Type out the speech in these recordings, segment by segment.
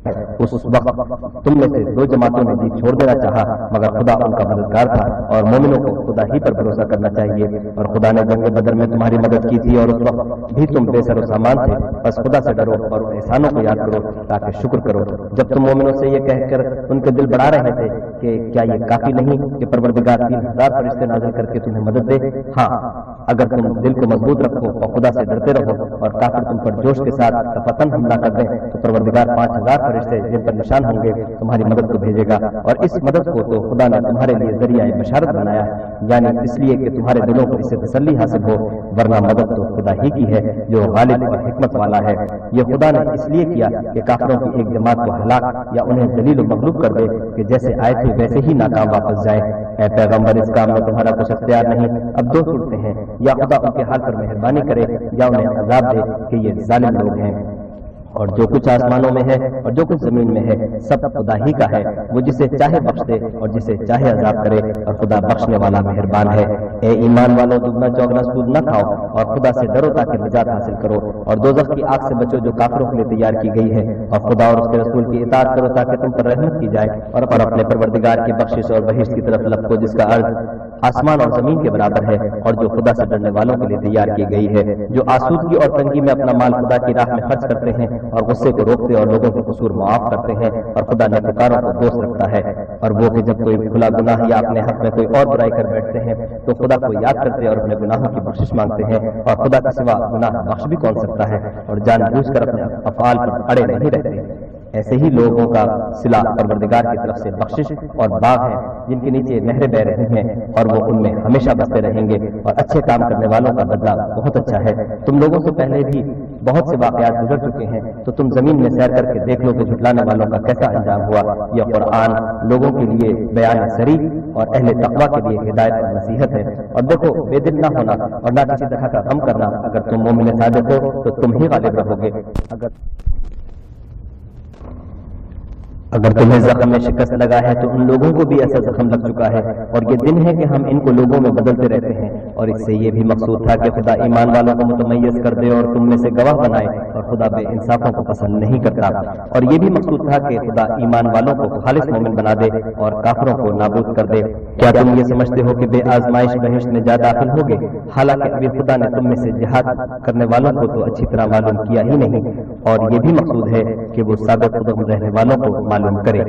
اس وقت تم میں سے دو جماعتوں نے بھی چھوڑ دینا چاہا، مگر خدا ان کا مددگار تھا، اور مومنوں کو خدا ہی پر بھروسہ کرنا چاہیے۔ اور خدا نے جنگ بدر میں تمہاری مدد کی تھی، اور اس وقت بھی تم بے سر و سامان تھے، بس خدا سے ڈرو اور احسانوں کو یاد کرو تاکہ شکر کرو۔ جب تم مومنوں سے یہ کہہ کر ان کے دل بڑھا رہے تھے کہ کیا یہ کافی نہیں کہ پروردگار 3000 فرشتے نازل کر کے تمہیں مدد دے؟ ہاں، اگر تم دل کو مضبوط رکھو اور خدا سے ڈرتے رہو اور کافر تم پر جوش کے ساتھ فتن حملہ کر دیں تو پروردگار 5000 فرشتے جن پر نشان ہوں گے تمہاری مدد کو بھیجے گا۔ اور اس مدد کو تو خدا نے تمہارے لیے ذریعہ بشارت بنایا، یعنی اس لیے کہ تمہارے دلوں کو اس سے تسلی حاصل ہو، ورنہ مدد تو خدا ہی کی ہے جو غالب اور حکمت والا ہے۔ یہ خدا نے اس لیے کیا کہ کافروں کی ایک جماعت کو ہلاک یا انہیں ذلیل و مغلوب کر دے کہ جیسے آئے تھے ویسے ہی ناکام واپس جائیں۔ اے پیغمبر، اس کام میں تمہارا کچھ اختیار نہیں، اب دو صورتیں ہیں، یا خدا ان کے حال پر مہربانی کرے یا انہیں عذاب دے کہ یہ ظالم لوگ ہیں۔ اور جو کچھ آسمانوں میں ہے اور جو کچھ زمین میں ہے سب خدا ہی کا ہے، وہ جسے چاہے بخش دے اور جسے چاہے عذاب کرے، اور خدا بخشنے والا مہربان ہے۔ اے ایمان والو، دگنا چوگنا سود نہ کھاؤ اور خدا سے ڈرو تاکہ نجات حاصل کرو، اور دوزخ کی آگ سے بچو جو کافروں کے لیے تیار کی گئی ہے، اور خدا اور اس کے رسول کی اطاعت کرو تاکہ تم پر رحمت کی جائے، اور اپنے پروردگار کی بخشش اور بہشت کی طرف لپکو جس کا عرض آسمان اور زمین کے برابر ہے، اور جو خدا سے ڈرنے والوں کے لیے تیار کی گئی ہے، جو آسودگی اور تنگی میں اپنا مال خدا کی راہ میں خرچ کرتے ہیں اور غصے کو روکتے اور لوگوں کے قصور معاف کرتے ہیں، اور خدا نیکوکاروں کو دوست رکھتا ہے۔ اور وہ کہ جب کوئی کھلا گناہ یا اپنے حق میں کوئی اور برائی کر بیٹھتے ہیں تو خدا کو یاد کرتے اور اپنے گناہوں کی بخشش مانگتے ہیں، اور خدا کے سوا گناہ بخش بھی کون سکتا ہے، اور جان بوجھ کر اپنے افعال پر اڑے نہیں رہتے۔ ایسے ہی لوگوں کا صلہ پروردگار کی طرف سے بخشش اور باغ ہے جن کے نیچے نہریں بہ رہی ہیں، اور وہ ان میں ہمیشہ بستے رہیں گے، اور اچھے کام کرنے والوں کا بدلہ بہت اچھا ہے۔ تم لوگوں سے پہلے بھی بہت سے واقعات گزر چکے ہیں، تو تم زمین میں سیر کر کے دیکھ لو کہ جھٹلانے والوں کا کیسا انجام ہوا۔ یہ قرآن لوگوں کے لیے بیان صریح اور اہل تقویٰ کے لیے ہدایت اور نصیحت ہے۔ اور دیکھو، بے دل نہ ہونا اور نہ کسی طرح کا غم کرنا، اگر تم مومن صادق ہو تو تم ہی غالب رہو گے۔ اگر تمہیں زخم میں شکست لگا ہے تو ان لوگوں کو بھی ایسا زخم لگ چکا ہے، اور یہ دن ہے کہ ہم ان کو لوگوں میں بدلتے رہتے ہیں۔ اور اس سے یہ بھی مقصود تھا کہ خدا ایمان والوں کو متمیز کر دے اور تم میں سے گواہ بنائے، اور خدا بے انصافوں کو پسند نہیں کرتا۔ اور یہ بھی مقصود تھا کہ خدا ایمان والوں کو خالص مومن بنا دے اور کافروں کو نابود کر دے۔ کیا تم یہ سمجھتے ہو کہ بے آزمائش بہشت میں جا داخل ہوگے، حالانکہ ابھی خدا نے تم میں سے جہاد کرنے والوں کو تو اچھی طرح معلوم کیا ہی نہیں۔ اور یہ بھی مقصود ہے کہ وہ ثابت قدم رہنے والوں کو معلوم کرے۔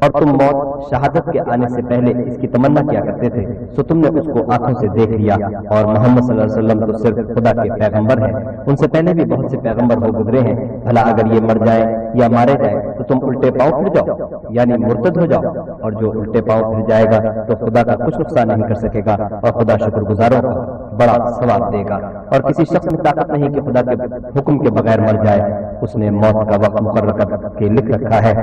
اور تم موت شہادت کے آنے سے پہلے اس کی تمنا کیا کرتے تھے، سو تم نے اس کو آنکھوں سے دیکھ لیا۔ اور محمد صلی اللہ علیہ وسلم تو صرف خدا کے پیغمبر ہیں، ان سے پہلے بھی بہت سے پیغمبر ہو گزرے ہیں۔ بھلا اگر یہ مر جائے یا مارے جائے تو تم الٹے پاؤں پھر جاؤ، یعنی مرتد ہو جاؤ، اور جو الٹے پاؤں پھر جائے گا تو خدا کا کچھ نقصان نہیں کر سکے گا، اور خدا شکر گزاروں کو بڑا ثواب دے گا۔ اور کسی شخص میں طاقت نہیں کہ خدا کے حکم کے بغیر مر جائے، اس نے موت کا وقت مقرر کر کے لکھ رکھا ہے۔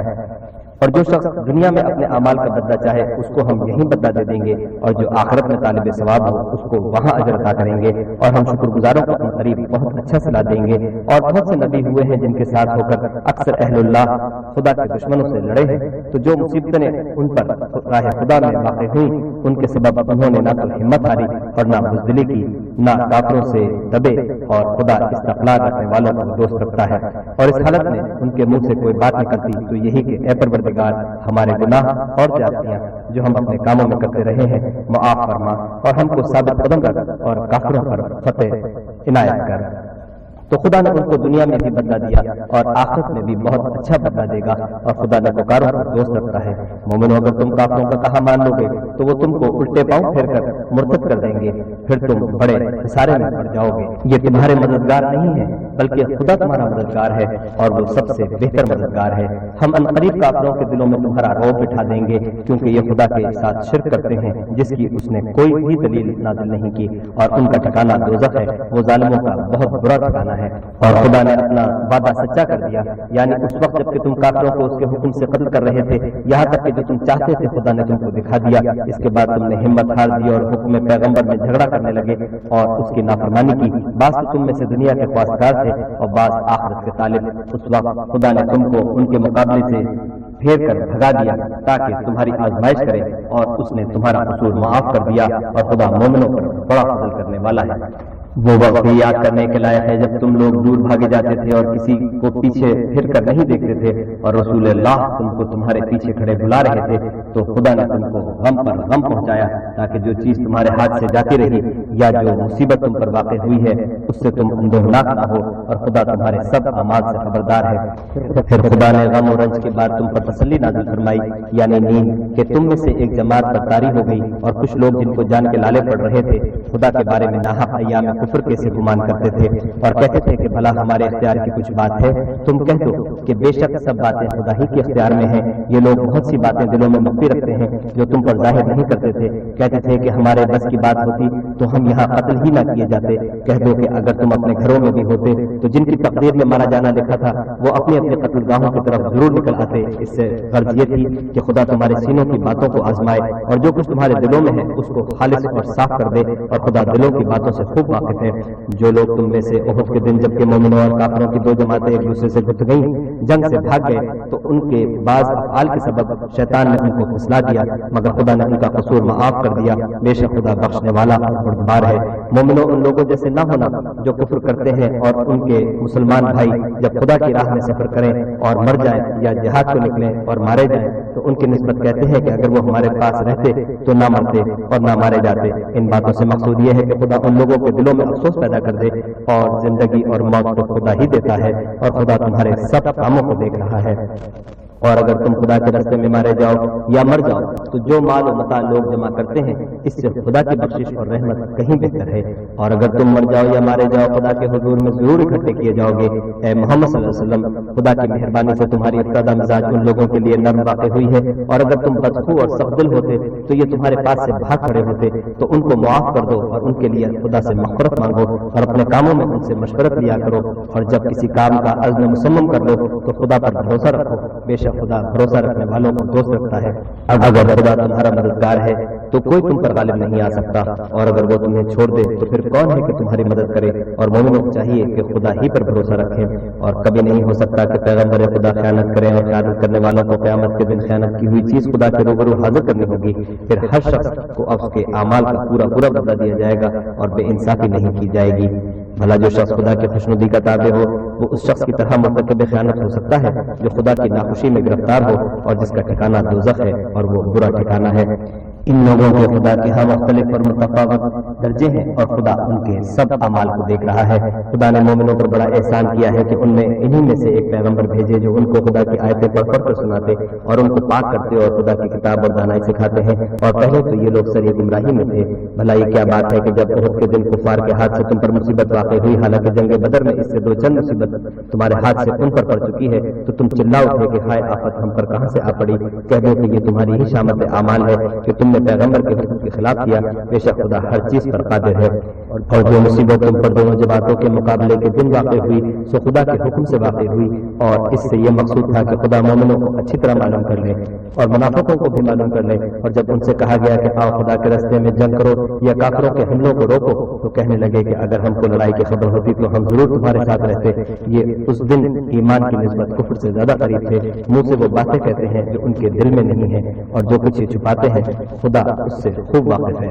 اور جو شخص دنیا میں اپنے اعمال کا بدلہ چاہے اس کو ہم یہیں بدلہ دے دیں گے، اور جو آخرت میں طالب ثواب ہو اس کو وہاں اجر عطا کریں گے۔ اور ہم شکر گزاروں کو اپنے قریب بہت اچھا صلہ دیں گے۔ اور بہت سے نبی ہوئے ہیں جن کے ساتھ ہو کر اکثر اہل اللہ خدا کے دشمنوں سے لڑے ہیں، تو جو مصیبتیں ان پر راہ خدا میں واقع ہوئیں ان کے سبب انہوں نے نہ تو ہمت ہاری اور نہ بزدلی کی، نہ کافروں سے دبے، اور خدا استقلال رکھنے والوں کو دوست رکھتا ہے۔ اور اس حالت میں ان کے منہ سے کوئی بات نکلتی تو یہی کہ اے پروردگار، ہمارے گناہ اور زیادتیاں جو ہم اپنے کاموں میں کرتے رہے ہیں معاف فرما، اور ہم کو ثابت قدم رکھ اور کافروں پر فتح عنایت کر۔ تو خدا نے ان کو دنیا میں بھی بدلہ دیا اور آخرت میں بھی بہت اچھا بدلہ دے گا، اور خدا نیکوکاروں کو دوست رکھتا ہے۔ مومنو، اگر تم کافروں کا کہا مان لو گے تو وہ تم کو الٹے پاؤں پھیر کر مرتد کر دیں گے، پھر تم بڑے خسارے میں پڑ جاؤ گے۔ یہ تمہارے مددگار نہیں ہے بلکہ خدا تمہارا مددگار ہے، اور وہ سب سے بہتر مددگار ہے۔ ہم عنقریب کافروں کے دلوں میں تمہارا رعب بٹھا دیں گے، کیونکہ یہ خدا کے ساتھ شرک کرتے ہیں جس کی اس نے کوئی بھی دلیل نازل نہیں کی، اور ان کا ٹھکانہ دوزخ ہے، وہ ظالموں کا بہت برا ٹھکانہ ہے۔ اور خدا نے اپنا وعدہ سچا کر دیا، یعنی اس وقت جب کہ تم کافروں کو اس کے حکم سے قتل کر رہے تھے، یہاں تک کہ جو تم چاہتے تھے خدا نے تم کو دکھا دیا۔ اس کے بعد تم نے ہمت ہار دی اور حکم پیغمبر میں جھگڑا کرنے لگے اور اس کی نافرمانی کی۔ بعض تو تم میں سے دنیا کے خواستگار تھے اور بعض آخرت کے طالب۔ اس وقت خدا نے تم کو ان کے مقابلے سے پھیر کر بھگا دیا تاکہ تمہاری آزمائش کرے، اور اس نے تمہارا قصور معاف کر دیا، اور خدا مومنوں پر بڑا فضل کرنے والا ہے۔ وہ وقت بھی یاد کرنے کے لائق ہے جب تم لوگ دور بھاگے جاتے تھے اور کسی کو پیچھے پھر کر نہیں دیکھتے تھے اور رسول اللہ تم کو تمہارے پیچھے کھڑے بلا رہے تھے تو خدا نے تم کو غم پر غم پہنچایا تاکہ جو چیز تمہارے ہاتھ سے جاتی رہی یا جو مصیبت تم پر واقع ہوئی ہے اس سے تم اندوہناک نہ ہو اور خدا تمہارے سب اعمال سے خبردار ہے۔ پھر خدا نے غم و رنج کے بعد تم پر تسلی نازل فرمائی یعنی نیند کہ تم میں سے ایک جماعت پر طاری ہو گئی اور کچھ لوگ جن کو جان کے لالے پڑ رہے تھے خدا کے بارے میں ناحق ایام کفر کیسے گمان کرتے تھے اور کہتے تھے کہ بھلا ہمارے اختیار کی کچھ بات ہے، تم کہہ دو کہ بے شک سب باتیں خدا ہی کے اختیار میں ہیں۔ یہ لوگ بہت سی باتیں دلوں میں مخفی رکھتے ہیں جو تم پر ظاہر نہیں کرتے تھے، کہتے تھے کہ ہمارے بس کی بات ہوتی تو ہم یہاں قتل ہی نہ کیے جاتے۔ کہہ دو کہ اگر تم اپنے گھروں میں بھی ہوتے تو جن کی تقدیر میں مارا جانا لکھا تھا وہ اپنے اپنے قتل گاہوں کی طرف ضرور نکل آتے۔ اس سے غرض یہ تھی کہ خدا تمہارے سینوں کی باتوں کو آزمائے اور جو کچھ تمہارے دلوں میں ہے اس کو خالص اور صاف کر دے، اور خدا دلوں کی باتوں سے خوب واقف ہے۔ جو لوگ تم میں سے احد کے دن جبکہ مومنوں اور کافروں کی دو جماعتیں ایک دوسرے سے گھٹ گئیں جنگ سے بھاگ گئے تو ان کے بعض افعال کے سبب شیطان نے ان کو پھسلا دیا، مگر خدا نے ان کا قصور معاف کر دیا، بے شک خدا بخشنے والا اور بردبار ہے۔ مومنوں ان لوگوں جیسے نہ ہونا جو کفر کرتے ہیں اور ان کے مسلمان بھائی جب خدا کی راہ میں سفر کریں اور مر جائیں یا جہاد کو نکلیں اور مارے جائیں تو ان کی نسبت کہتے ہیں کہ اگر وہ ہمارے پاس رہتے تو نہ مرتے اور نہ مارے جاتے۔ ان باتوں سے مقصود یہ ہے کہ خدا ان لوگوں کے دلوں میں افسوس پیدا کر دے، اور زندگی اور موت کو خدا ہی دیتا ہے اور خدا تمہارے سب کاموں کو دیکھ رہا ہے۔ اور اگر تم خدا کے راستے میں مارے جاؤ یا مر جاؤ تو جو مال و متاع لوگ جمع کرتے ہیں اس سے خدا کی بخشش اور رحمت کہیں بہتر ہے۔ اور اگر تم مر جاؤ یا مارے جاؤ خدا کے حضور میں ضرور اکٹھے کیے جاؤ گے۔ اے محمد صلی اللہ علیہ وسلم، خدا کی مہربانی سے تمہاری ابتدا مزاج ان لوگوں کے لیے نرم واقع ہوئی ہے، اور اگر تم بدخو اور سخت دل ہوتے تو یہ تمہارے پاس سے بھاگ کھڑے ہوتے، تو ان کو معاف کر دو اور ان کے لیے خدا سے مغفرت مانگو اور اپنے کاموں میں ان سے مشورت لیا کرو، اور جب کسی کام کا عزم مصمم کر لو تو خدا پر بھروسہ رکھو، بے شک خدا بھروسہ رکھنے والوں کو دوست رکھتا ہے۔ اگر خدا تمہارا مددگار ہے تو کوئی تم پر غالب نہیں آ سکتا، اور اگر وہ تمہیں چھوڑ دے تو پھر کون ہے کہ تمہاری مدد کرے؟ اور مومنوں کو چاہیے کہ خدا ہی پر بھروسہ رکھیں، اور کبھی نہیں ہو سکتا کہ پیغمبر خدا خیانت کریں، اور خیانت کرنے والوں کو قیامت کے دن خیانت کی ہوئی چیز خدا کے روبرو حاضر کرنی ہوگی، پھر ہر شخص کو اب اس کے اعمال کا پورا بدلہ دیا جائے گا اور بے انصافی نہیں کی جائے گی۔ بھلا جو شخص خدا کی خوشنودی کا تابع ہو وہ اس شخص کی طرح مرتکب خیانت ہو سکتا ہے جو خدا کی ناخوشی میں گرفتار ہو اور جس کا ٹھکانہ دوزخ ہے اور وہ برا ٹھکانہ ہے۔ ان لوگوں کے خدا کے ہاں مختلف اور متفاوت درجے ہیں اور خدا ان کے سب اعمال کو دیکھ رہا ہے۔ خدا نے مومنوں پر بڑا احسان کیا ہے کہ ان میں انہی میں سے ایک پیغمبر بھیجے جو ان کو خدا کی آیتیں پڑھ پڑھ کر سناتے اور ان کو پاک کرتے اور خدا کی کتاب اور دانائی سکھاتے ہیں، اور پہلے تو یہ لوگ سری گمراہی میں تھے۔ بھلا یہ کیا بات ہے کہ جب احد کے دن کفار کے ہاتھ سے تم پر مصیبت واقع ہوئی، حالانکہ جنگ بدر میں اس سے دو چند مصیبت تمہارے ہاتھ سے ان پر پڑ چکی ہے، تو تم چلا اٹھے کہ ہائے آفت ہم پر کہاں سے آ پڑی؟ کہہ دو کہ یہ تمہاری ہی شامت اعمال ہے کہ تم نے پیغمبر کے حکم کے خلاف کیا، بے شک خدا ہر چیز پر قادر ہے۔ اور جو مصیبت تم پر دونوں جماعتوں کے مقابلے کے دن واقع ہوئی سو خدا کے حکم سے واقع ہوئی، اور اس سے یہ مقصود تھا کہ خدا مومنوں کو اچھی طرح معلوم کر لے اور منافقوں کو بھی معلوم کر لے۔ اور جب ان سے کہا گیا کہ آؤ خدا کے راستے میں جنگ کرو یا کافروں کے حملوں کو روکو تو کہنے لگے کہ اگر ہم کو لڑائی کی خبر ہوتی تو ہم ضرور تمہارے ساتھ رہتے۔ یہ اس دن ایمان کی نسبت کفر سے زیادہ قریب تھے، منہ سے وہ باتیں کہتے ہیں جو ان کے دل میں نہیں ہیں، اور جو کچھ یہ چھپاتے ہیں خدا اس سے خوب واقف ہے۔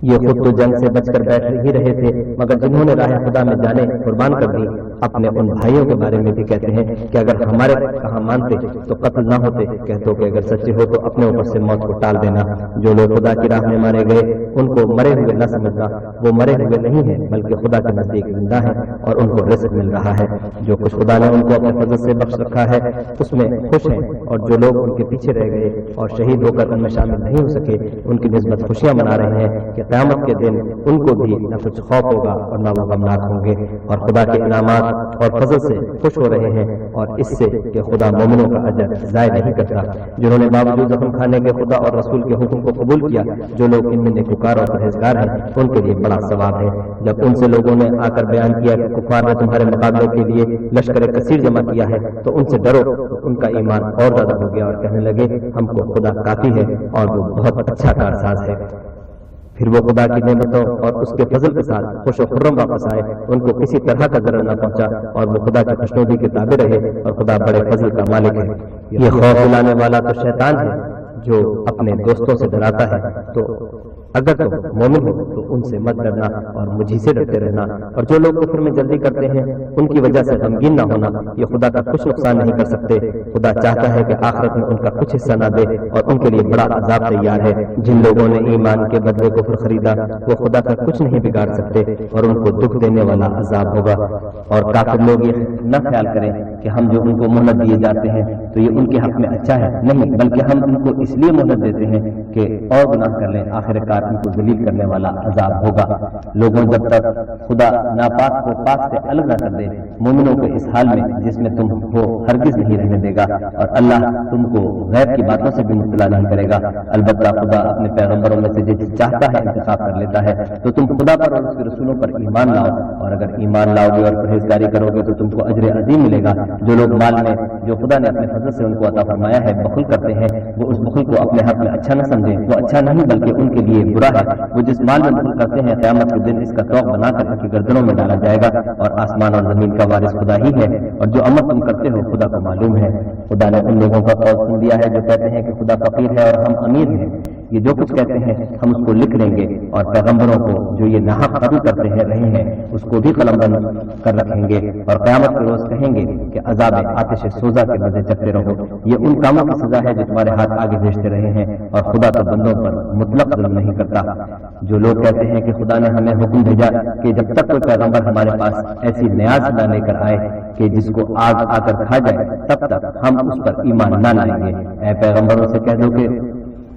یہ خود تو جنگ سے بچ کر بیٹھ ہی رہے تھے، مگر جنہوں نے راہ خدا میں جانے قربان کر دی اپنے ان بھائیوں کے بارے میں بھی کہتے ہیں کہ اگر ہمارے کہاں مانتے تو قتل نہ ہوتے۔ کہتے ہو کہ اگر سچے ہو تو اپنے اوپر سے موت کو ٹال دینا۔ جو لوگ خدا کی راہ میں مارے گئے ان کو مرے ہوئے نہ سمجھنا، وہ مرے ہوئے نہیں ہیں بلکہ خدا کے نزدیک زندہ ہیں اور ان کو رزق مل رہا ہے۔ جو کچھ خدا نے ان کو اپنے فضل سے بخش رکھا ہے اس میں خوش ہیں، اور جو لوگ ان کے پیچھے رہ گئے اور شہید ہو کر ان میں شامل نہیں ہو سکے ان کی نسبت خوشیاں منا رہے ہیں کہ قیامت کے دن ان کو بھی نہ کچھ خوف ہوگا اور نہ وہ غمناک ہوں گے، اور خدا کے انعامات اور فضل سے خوش ہو رہے ہیں، اور اس سے کہ خدا مومنوں کا اجر ضائع نہیں کرتا۔ جنہوں نے باوجود زخم کھانے کے خدا اور رسول کے حکم کو قبول کیا، جو لوگ ان میں نیکوکار اور پرہیزگار ہیں ان کے لیے بڑا ثواب ہے۔ جب ان سے لوگوں نے آ کر بیان کیا کہ کفار نے تمہارے مقابلے کے لیے لشکر کثیر جمع کیا ہے تو ان سے ڈرو، تو ان کا ایمان اور زیادہ ہو گیا اور کہنے لگے ہم کو خدا کافی ہے اور وہ بہت اچھا کارساز ہے۔ پھر وہ خدا کی نعمتوں اور اس کے فضل کے ساتھ خوش و خرم واپس آئے، ان کو کسی طرح کا ضرر نہ پہنچا، اور وہ خدا کی خوشنودی کے تابع رہے، اور خدا بڑے فضل کا مالک ہے۔ یہ خوف دلانے والا تو شیطان ہے جو اپنے دوستوں سے ڈراتا ہے، تو اگر تم مومن ہو تو ان سے مت ڈرنا اور مجھے سے ڈرتے رہنا، اور جو لوگ کفر میں جلدی کرتے ہیں ان کی وجہ سے غمگین نہ ہونا، یہ خدا کا کچھ نقصان نہیں کر سکتے۔ خدا چاہتا ہے کہ آخرت میں ان کا کچھ حصہ نہ دے اور ان کے لیے بڑا عذاب تیار ہے۔ جن لوگوں نے ایمان کے بدلے کفر خریدا وہ خدا کا کچھ نہیں بگاڑ سکتے اور ان کو دکھ دینے والا عذاب ہوگا۔ اور کافر لوگ یہ نہ خیال کریں کہ ہم جو ان کو مہلت دیے جاتے ہیں تو یہ ان کے حق میں اچھا ہے، نہیں، بلکہ ہم ان کو اس لیے مہلت دیتے ہیں کہ اور گناہ کر لیں، آخر کار ان کو ذلیل کرنے والا عذاب ہوگا۔ لوگوں جب تک خدا ناپاک کو پاک سے الگ نہ کر دے مومنوں کے اس حال میں جس میں تم کو ہرگز نہیں رہنے دے گا، اور اللہ تم کو غیب کی باتوں سے بھی مطلع نہیں کرے گا۔ البتہ خدا اپنے پیغمبروں میں سے جسے چاہتا ہے انتخاب کر لیتا ہے، تو تم خدا پر اور اس کے رسولوں پر ایمان لاؤ، اور اگر ایمان لاؤ گے اور پرہیزگاری کرو گے تو تم کو اجر عظیم ملے گا۔ جو لوگ مال میں جو خدا نے اپنے فضل سے ان کو عطا فرمایا ہے بخل کرتے ہیں، وہ اس بخل کو اپنے حق میں اچھا نہ سمجھیں، وہ اچھا نہیں بلکہ ان کے لیے برا ہے۔ وہ جس مال میں بخل کرتے ہیں قیامت کے دن اس کا توق بنا کر ان کی گردنوں میں ڈالا جائے گا، اور آسمان اور زمین کا وارث خدا ہی ہے، اور جو عمل تم کرتے ہو خدا کو معلوم ہے۔ خدا نے ان لوگوں کا قول سن لیا ہے جو کہتے ہیں کہ خدا فقیر ہے اور ہم امیر ہیں۔ یہ جو کچھ کہتے ہیں ہم اس کو لکھ لیں گے، اور پیغمبروں کو جو یہ ناحق قتل کرتے ہیں رہے ہیں اس کو بھی قلم بند کر رکھیں گے، اور قیامت کے روز کہیں گے کہ عذاب آتش سوزا کے مزے چکتے رہو۔ یہ ان کاموں کی سزا ہے جو تمہارے ہاتھ آگے بھیجتے رہے ہیں، اور خدا تو بندوں پر مطلق ظلم نہیں کرتا۔ جو لوگ کہتے ہیں کہ خدا نے ہمیں حکم بھیجا کہ جب تک کوئی پیغمبر ہمارے پاس ایسی نیاز نہ لے کر آئے کہ جس کو آگ آ کر کھا جائے تب تک ہم اس پر ایمان نہ لائیں گے۔ اے پیغمبروں سے کہہ دو کہ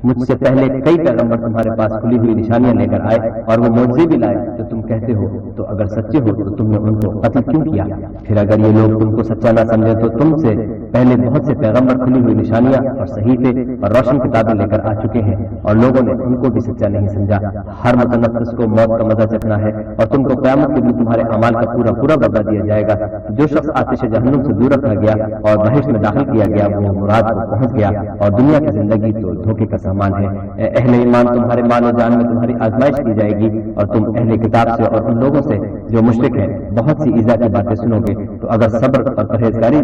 مجھ سے پہلے کئی پیغمبر تمہارے پاس کھلی ہوئی نشانیاں لے کر آئے اور وہ معجزے بھی لائے جو تم کہتے ہو، تو اگر سچے ہو تو تم نے ان کو قتل کیوں کیا؟ پھر اگر یہ لوگ تم کو سچا نہ سمجھے تو تم سے پہلے بہت سے پیغمبر کھلی ہوئی نشانیاں اور صحیفے اور روشن کتابیں لے کر آ چکے ہیں، اور لوگوں نے ان کو بھی سچا نہیں سمجھا۔ ہر متنفس کو موت کا مزہ چکھنا ہے، اور تم کو قیامت کے دن تمہارے اعمال کا پورا پورا بدلہ دیا جائے گا۔ جو شخص آتش جہنم سے دور رکھا گیا اور بہشت میں داخل کیا گیا وہ مراد کو پہنچ گیا، اور دنیا کی زندگی تو دھوکے کا سامان ہے۔ اے اہل ایمان، تمہارے مال و جان میں تمہاری آزمائش کی جائے گی، اور تم اہل کتاب سے اور ان لوگوں سے جو مشرک ہیں بہت سی ایذا کی باتیں سنو گے، تو اگر صبر اور پرہیزگاری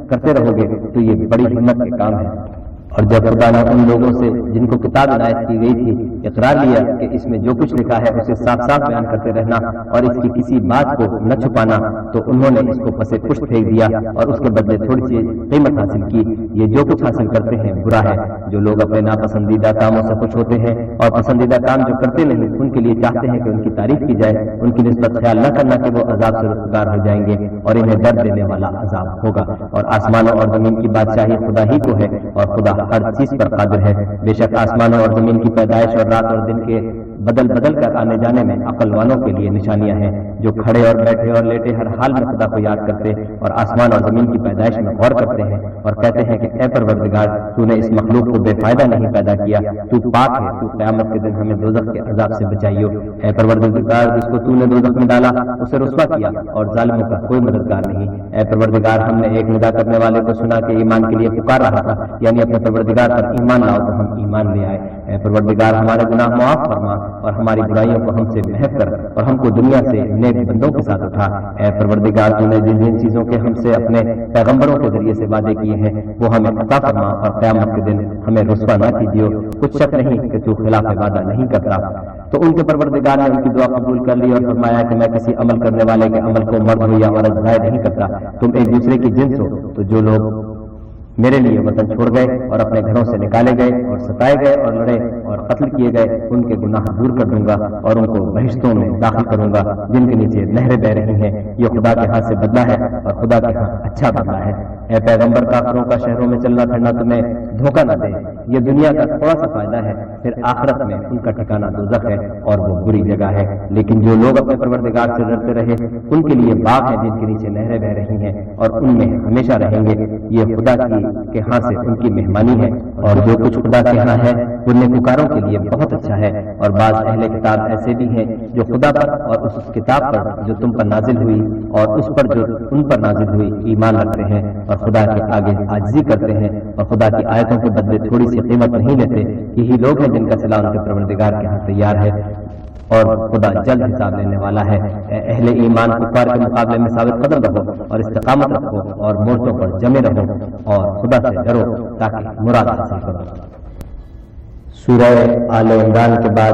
کرتے رہو گے تو یہ بڑی ہمت کے کام ہے۔ اور جب خدا نے ان لوگوں سے جن کو کتاب عنایت کی گئی تھی اقرار لیا کہ اس میں جو کچھ لکھا ہے اسے صاف صاف بیان کرتے رہنا اور اس کی کسی بات کو نہ چھپانا، تو انہوں نے اس کو پس پشت پھینک دیا اور اس کے بدلے تھوڑی سی قیمت حاصل کی۔ یہ جو کچھ حاصل کرتے ہیں برا ہے۔ جو لوگ اپنے ناپسندیدہ کاموں سے خوش ہوتے ہیں اور پسندیدہ کام جو کرتے نہیں ان کے لیے چاہتے ہیں کہ ان کی تعریف کی جائے، ان کی نسبت خیال نہ کرنا کہ وہ عذاب سے رخصار ہو جائیں گے اور انہیں درد دینے والا عذاب ہوگا۔ اور آسمانوں اور زمین کی بادشاہی خدا ہی کو ہے، اور خدا ہر چیز پر قادر ہے۔ بے شک آسمانوں اور زمین کی پیدائش اور رات اور دن کے بدل بدل کر آنے جانے میں عقل والوں کے لیے نشانیاں ہیں، جو کھڑے اور بیٹھے اور لیٹے ہر حال میں خدا کو یاد کرتے اور آسمان اور زمین کی پیدائش میں غور کرتے ہیں اور کہتے ہیں کہ اے پروردگار، تو نے اس مخلوق کو بے فائدہ نہیں پیدا کیا، تو پاک ہے، تو قیامت کے دن ہمیں دوزخ کے عذاب سے بچائیو۔ اے پروردگار، جس کو تو نے دوزخ میں ڈالا اسے رسوا کیا اور ظالموں کا کوئی مددگار نہیں۔ اے پروردگار، ہم نے ایک ندا کرنے والے کو سنا کہ ایمان کے لیے پکار رہا تھا، یعنی اپنے پروردگار پر ایمان لاؤ، تو ہم ایمان لے آئے۔ اے پروردگار، ہمارے گناہ معاف فرما اور ہماری برائیوں کو ہم سے محو کر اور ہم کو دنیا سے نیک بندوں کے ساتھ اٹھا۔ اے پروردگار، تو نے جن جن چیزوں کے ہم سے اپنے پیغمبروں کے ذریعے سے وعدے کیے ہیں وہ ہمیں عطا فرما، اور قیامت کے دن ہمیں رسوا نہ کیجیو۔ کچھ شک نہیں کہ تو خلاف وعدہ نہیں کرتا۔ تو ان کے پروردگار نے ان کی دعا قبول کر لی اور فرمایا کہ میں کسی عمل کرنے والے کے عمل کو مرد ہو یا عورت ضائع نہیں کرتا۔ تم ایک دوسرے کی جنس ہو، تو جو لوگ میرے لیے وطن چھوڑ گئے اور اپنے گھروں سے نکالے گئے اور ستائے گئے اور لڑے اور قتل کیے گئے، ان کے گناہ دور کر دوں گا اور ان کو بہشتوں میں داخل کروں گا جن کے نیچے نہریں بہ رہی ہیں۔ یہ خدا کے ہاتھ سے بدلہ ہے اور خدا کے ہاتھ اچھا بدلہ ہے۔ اے پیغمبر، کافروں کا شہروں میں چلنا پھرنا تمہیں دھوکہ نہ دے، یہ دنیا کا تھوڑا سا فائدہ ہے، پھر آخرت میں ان کا ٹھکانہ دوزخ ہے اور وہ بری جگہ ہے۔ لیکن جو لوگ اپنے پروردگار سے ڈرتے رہے ان کے لیے باغ ہیں جن کے نیچے نہریں بہ رہی ہیں اور ان میں ہمیشہ رہیں گے۔ یہ خدا کے ہاں سے ان کی مہمانی ہے، اور جو کچھ خدا کے ہاں ہے وہ نیکوکاروں کے لیے بہت اچھا ہے۔ اور بعض اہل کتاب ایسے بھی ہیں جو خدا پر اور اس کتاب پر جو تم پر نازل ہوئی اور اس پر جو ان پر نازل ہوئی ایمان رکھتے ہیں اور خدا کے آگے عاجزی کرتے ہیں اور خدا کی آیتوں کے بدلے تھوڑی سی قیمت نہیں لیتے۔ یہی لوگ ہیں جن کا صلہ ان کے پروردگار کے ہاں تیار ہے، اور خدا جلد حساب لینے والا ہے۔ اے اہل ایمان، کفار کے مقابلے میں ثابت قدم رہو اور استقامت رکھو اور مورچوں پر جمے رہو اور خدا سے ڈرو تاکہ مراد حاصل کرو۔ سورہ آل عمران کے بعد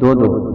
2-2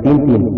3-3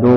2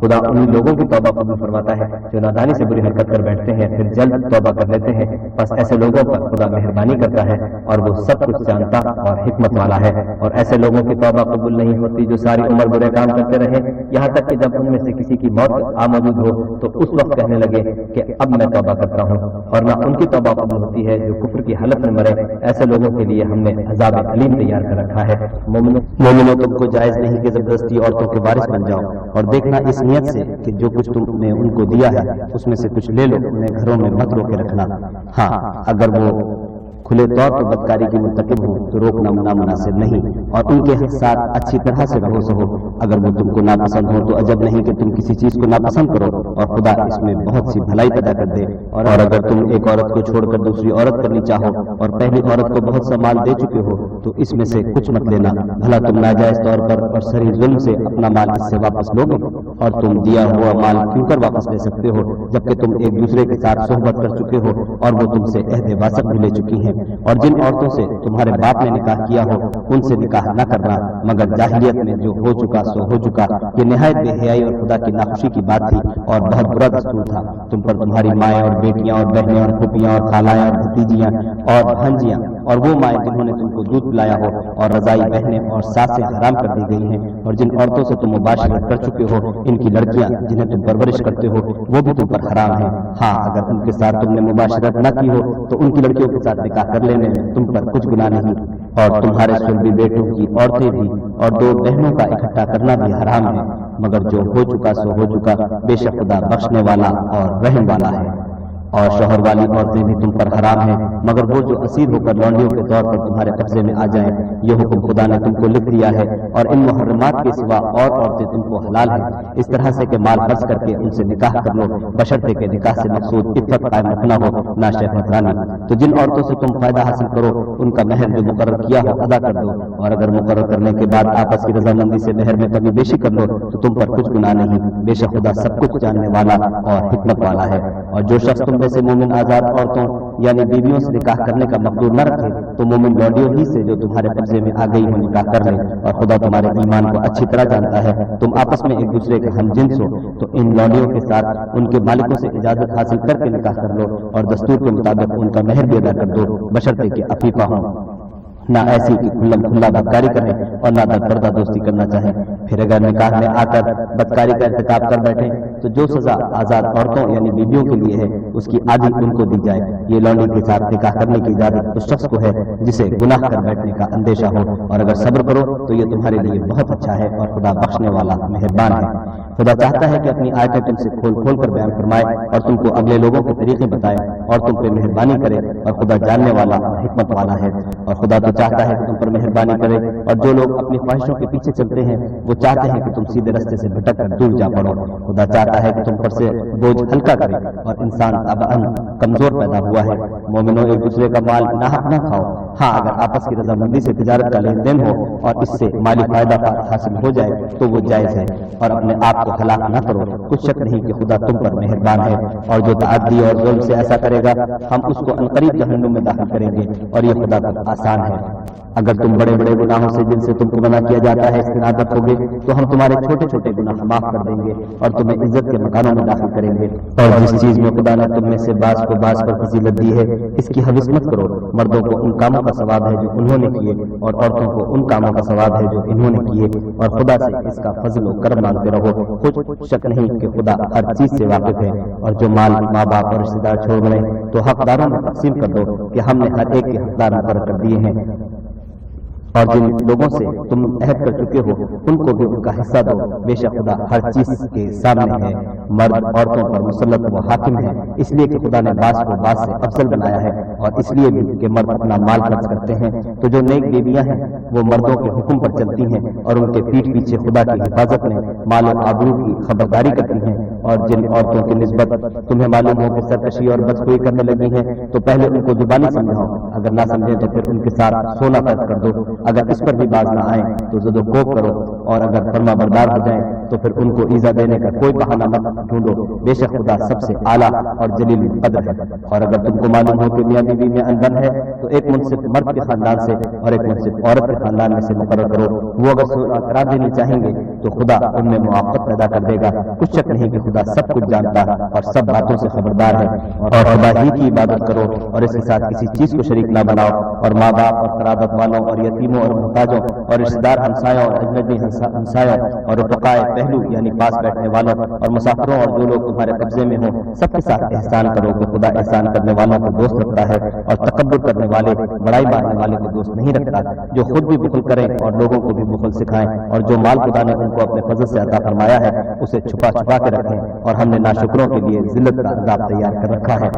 خدا انہی لوگوں کی توبہ قبول فرماتا ہے جو نادانی سے بری حرکت کر بیٹھتے ہیں پھر جلد توبہ کر لیتے ہیں، بس ایسے لوگوں پر خدا مہربانی کرتا ہے اور وہ سب کچھ جانتا اور حکمت والا ہے۔ اور ایسے لوگوں کی توبہ قبول نہیں ہوتی جو ساری عمر برے کام کرتے رہے، یہاں تک کہ جب ان میں سے کسی کی موت آ موجود ہو تو اس وقت کہنے لگے کہ اب میں توبہ کرتا ہوں، اور نہ ان کی توبہ قبول ہوتی ہے جو کفر کی حالت میں مرے۔ ایسے لوگوں کے لیے ہم نے عذاب علیم تیار کر رکھا ہے۔ مومنوں، تم کو جائز نہیں کہ زبردستی عورتوں کے وارث بن جاؤ، اور دیکھنا اس نیت سے کہ جو کچھ تم نے ان کو دیا ہے اس میں سے کچھ لے لو، انہیں گھروں میں مت روکے رکھنا۔ ہاں، اگر وہ کھلے طور پر بدکاری کی مرتکب ہو تو روکنا نامناسب نہیں، اور ان کے ساتھ اچھی طرح سے رہو سہو۔ اگر وہ تم کو ناپسند ہو تو عجب نہیں کہ تم کسی چیز کو ناپسند کرو، اور خدا اس میں بہت سی بھلائی پیدا کر دے۔ اور اگر تم ایک عورت کو چھوڑ کر دوسری عورت کرنی چاہو اور پہلی عورت کو بہت سا مال دے چکے ہو تو اس میں سے کچھ مت لینا، بھلا تم ناجائز طور پر اور صریح ظلم سے اپنا مال اس سے واپس لوگے؟ اور تم دیا ہوا مال کیوں کر واپس لے سکتے ہو جبکہ تم ایک دوسرے کے ساتھ صحبت کر چکے ہو اور وہ تم سے عہد واسط بھی لے چکی ہیں؟ اور جن عورتوں سے تمہارے باپ نے نکاح کیا ہو ان سے نکاح نہ کرنا مگر جاہلیت میں جو ہو چکا سو ہو چکا۔ یہ نہایت بے حیائی اور خدا کی ناخوشی کی بات تھی اور بہت برا دستور تھا۔ تم پر تمہاری مائیں اور بیٹیاں اور بہنیں اور پھوپھیاں اور خالائیں اور بھتیجیاں اور بھانجیاں اور وہ مائیں جنہوں نے تم کو دودھ پلایا ہو اور رضائی بہنیں اور ساسیں حرام کر دی گئی ہیں، اور جن عورتوں سے تم مباشرت کر چکے ہو ان کی لڑکیاں جنہیں تم پرورش کرتے ہو وہ بھی تم پر حرام ہیں۔ ہاں، اگر ان کے ساتھ تم نے مباشرت نہ کی ہو تو ان کی لڑکیوں کے ساتھ نکاح کر لینے میں تم پر کچھ گناہ نہیں، اور تمہارے سلبی بیٹوں کی عورتیں بھی اور دو بہنوں کا اکٹھا کرنا بھی حرام ہے، مگر جو ہو چکا سو ہو چکا، بے شک خدا بخشنے والا اور رحم والا ہے۔ اور شوہر والی عورتیں بھی تم پر حرام ہیں مگر وہ جو اسیر ہو کر لونڈیوں کے طور پر تمہارے قبضے میں آ جائیں۔ یہ حکم خدا نے تم کو لکھ دیا ہے، اور ان محرمات کے سوا اور عورتیں تم کو حلال ہیں، اس طرح سے کہ مال خرچ کر کے ان سے نکاح کر لو، بشرطے کہ نکاح سے مقصود عفت قائم رکھنا ہو، نہ شہوت رانی۔ تو جن عورتوں سے تم فائدہ حاصل کرو ان کا مہر جو مقرر کیا ہو ادا کر دو، اور اگر مقرر کرنے کے بعد آپس کی رضامندی سے مہر میں کمی بیشی کر لو تو تم پر کچھ گناہ نہیں، بے شک خدا سب کچھ جاننے والا اور حکمت والا ہے۔ اور جو شخص تم میں سے مومن آزاد عورتوں یعنی بیویوں سے نکاح کرنے کا مقدور نہ رکھے تو مومن لونڈیوں ہی سے جو تمہارے قبضے میں آ گئی ہو نکاح کر لے، اور خدا تمہارے ایمان کو اچھی طرح جانتا ہے۔ تم آپس میں ایک دوسرے کے ہم جنس ہو تو ان لونڈیوں کے ساتھ ان کے مالکوں سے اجازت حاصل کر کے نکاح کر لو، اور دستور کے مطابق ان کا مہر بھی ادا کر دو، بشرطے کہ عفیفہ ہوں، نہ ایسی کہ کھلا بدکاری کریں اور نہ پردہ دوستی کرنا چاہیں۔ پھر اگر نکاح میں آ کر بدکاری کا ارتکاب کر بیٹھیں تو جو سزا آزاد عورتوں یعنی بیویوں کے لیے ہے اس کی آدھی ان کو دی جائے۔ یہ لونڈی کے ساتھ نکاح کرنے کی اجازت اس شخص کو ہے جسے گناہ کر بیٹھنے کا اندیشہ ہو، اور اگر صبر کرو تو یہ تمہارے لیے بہت اچھا ہے، اور خدا بخشنے والا مہربان ہے۔ خدا چاہتا ہے کہ اپنی آیتیں تم سے کھول کھول کر بیان فرمائے اور تم کو اگلے لوگوں کے طریقے بتائے اور تم پہ مہربانی کرے، اور خدا جاننے والا اور حکمت والا ہے۔ اور خدا تو چاہتا ہے کہ تم پر مہربانی کرے، اور جو لوگ اپنی خواہشوں کے پیچھے چلتے ہیں وہ چاہتے ہیں کہ تم سیدھے رستے سے بھٹک کر دور جا پڑو۔ خدا چاہتا ہے کہ تم پر سے بوجھ ہلکا کرے، اور انسان طبعاً کمزور پیدا ہوا ہے۔ مومنوں، ایک دوسرے کا مال ناحق نہ کھاؤ۔ ہاں، اگر آپس کی رضامندی سے تجارت کا لین دین ہو اور اس سے مالی فائدہ حاصل ہو جائے تو وہ جائز ہے، اور اپنے آپ کو ہلاک نہ کرو، کچھ شک نہیں کہ خدا تم پر مہربان ہے۔ اور جو تعدی اور ظلم سے ایسا کرے گا ہم اس کو عنقریب جہنم میں داخل کریں گے، اور یہ خدا پر آسان ہے۔ اگر تم بڑے بڑے گناہوں سے جن سے تم کو منع کیا جاتا ہے استنادت ہوگے تو ہم تمہارے چھوٹے چھوٹے گناہ معاف کر دیں گے اور تمہیں عزت کے مکانوں میں داخل کریں گے۔ اور جس چیز میں خدا نے تم میں سے بعض کو بعض پر فضیلت دی ہے اس کی حوث مت کرو۔ مردوں کو ان کاموں کا ثواب ہے جو انہوں نے کیے، اور عورتوں کو ان کاموں کا ثواب ہے جو انہوں نے کیے، اور خدا سے اس کا فضل و کرم مانگتے رہو۔ کچھ شک نہیں کہ خدا ہر چیز سے واقف ہے۔ اور جو مال ماں باپ اور رشتے دار چھوڑ گئے تو حقداروں میں تقسیم کر دو کہ ہم نے ہر ایک کے حقدار مقرر کر دیے ہیں۔ اور جن لوگوں سے تم عہد کر چکے ہو ان کو بھی ان کا حصہ دو، بے شک خدا ہر چیز کے سامنے ہے۔ مرد عورتوں پر مسلط و حاکم ہے، اس لیے کہ خدا نے بعض کو بعض سے افضل بنایا ہے، اور اس لیے بھی کہ مرد اپنا مال خرچ کرتے ہیں۔ تو جو نیک بیویاں ہیں وہ مردوں کے حکم پر چلتی ہیں اور ان کے پیٹھ پیچھے خدا کی حفاظت میں مال و آبرو کی خبرداری کرتی ہیں، اور جن عورتوں کی نسبت تمہیں معلوم ہو کہ سرکشی اور بدخوئی کرنے لگی ہیں تو پہلے ان کو زبانی سمجھاؤ، اگر نہ سمجھیں تو پھر ان کے ساتھ سونا طے کر دو، اگر اس پر بھی باز نہ آئیں تو زد و کوب کرو، اور اگر فرما بردار ہو جائیں تو پھر ان کو ایزا دینے کا کوئی بہانہ مت ڈھونڈو، بے شک خدا سب سے اعلیٰ اور جلیل قدر ہے۔ اور اگر تم کو معلوم ہو کہ میاں بیوی میں اندن ہے تو ایک منصف مرد کے خاندان سے اور ایک منصف عورت کے خاندان میں سے مقرر کرو، وہ اگر کرا دینی چاہیں گے تو خدا ان میں موافقت پیدا کر دے گا، کچھ شک نہیں کہ خدا سب کچھ جانتا اور سب باتوں سے خبردار ہے۔ اور خدا ہی کی عبادت کرو اور اس کے ساتھ کسی چیز کو شریک نہ بناؤ، اور ماں باپ اور قرابت والوں اور یتیموں اور محتاجوں اور رشتہ دار ہمسایوں اور اجنبی ہمسایوں اور رفقائے پہلو یعنی پاس بیٹھنے والوں اور مسافروں اور جو لوگ تمہارے قبضے میں ہوں سب کے ساتھ احسان کرو کہ خدا احسان کرنے والوں کو دوست رکھتا ہے اور تکبر کرنے والے بڑائی مارنے والے کو دوست نہیں رکھتا۔ جو خود بھی بخل کریں اور لوگوں کو بھی بخل سکھائیں، اور جو مال خدا نے ان کو اپنے فضل سے عطا فرمایا ہے اسے چھپا چھپا کے رکھیں، اور ہم نے ناشکروں کے لیے ذلت کا عذاب تیار کر رکھا ہے۔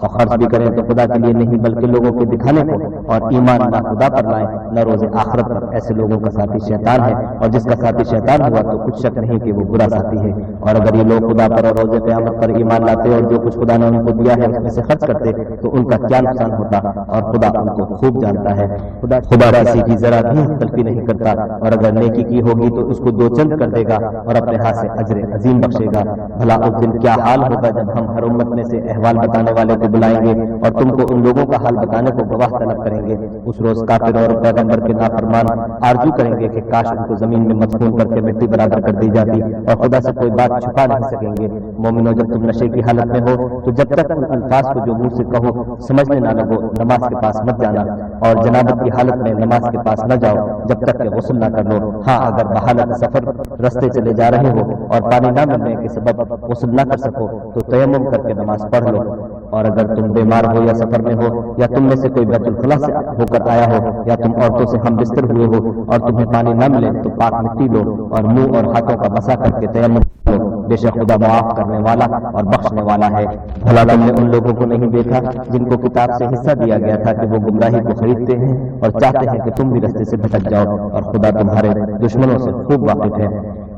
اور خرچ بھی کریں تو خدا کے لیے نہیں بلکہ لوگوں کے دکھانے کو، اور ایمان نہ خدا پر لائیں نہ روز آخرت پر، ایسے لوگوں کا ساتھی شیطان ہے، اور جس کا ساتھی شیطان ہوا تو کچھ شک نہیں کہ وہ برا ساتھی ہے۔ اور اگر یہ لوگ خدا پر اور روز قیامت پر ایمان لاتے اور جو کچھ خدا نے ان کو دیا ہے اس میں سے خرچ کرتے تو ان کا کیا نقصان ہوتا، اور خدا ان کو خوب جانتا ہے۔ خدا کسی کی ذرا بھی تلفی نہیں کرتا، اور اگر نیکی کی ہوگی تو اس کو دو چند کر دے گا اور اپنے ہاتھ سے اجر عظیم بخشے گا۔ بھلا اس دن کیا حال ہوگا جب ہم ہر امت میں سے احوال بتانے والے کو بلائیں گے اور تم کو ان لوگوں کا حال بتانے کو گواہ طلب کریں گے۔ اس روز کافر اور پیغمبر کے نافرمان آرزو کریں گے کہ کاش ان کو زمین میں مدفون کر کے مٹی برابر کر دی جاتی، اور خدا سے کوئی بات چھپا نہیں سکیں گے۔ مومنوں، جب تم نشے کی حالت میں ہو تو جب تک ان الفاظ کو جو منہ سے کہو سمجھنے نہ لگو نماز کے پاس مت جانا، اور جنابت کی حالت میں نماز کے پاس نہ جاؤ جب تک کہ غسل نہ کر لو۔ ہاں، اگر بحالت سفر رستے چلے جا رہے ہو اور پانی نہ ملنے کے سبب غسل نہ کر سکو تو تیمم کر کے نماز پڑھ لو۔ اور اگر تم بیمار ہو یا سفر میں ہو یا تم میں سے کوئی بیت الخلا سے ہو کر آیا ہو یا تم عورتوں سے ہم بستر ہوئے ہو اور تمہیں پانی نہ ملے تو پاک مٹی لو اور منہ اور ہاتھوں کا مسا کر کے تیمم لو، بے شک خدا معاف کرنے والا اور بخشنے والا ہے۔ بھلا تم نے ان لوگوں کو نہیں دیکھا جن کو کتاب سے حصہ دیا گیا تھا کہ وہ گمراہی کو خریدتے ہیں اور چاہتے ہیں کہ تم بھی رستے سے بھٹک جاؤ، اور خدا تمہارے دشمنوں سے خوب واقف ہے،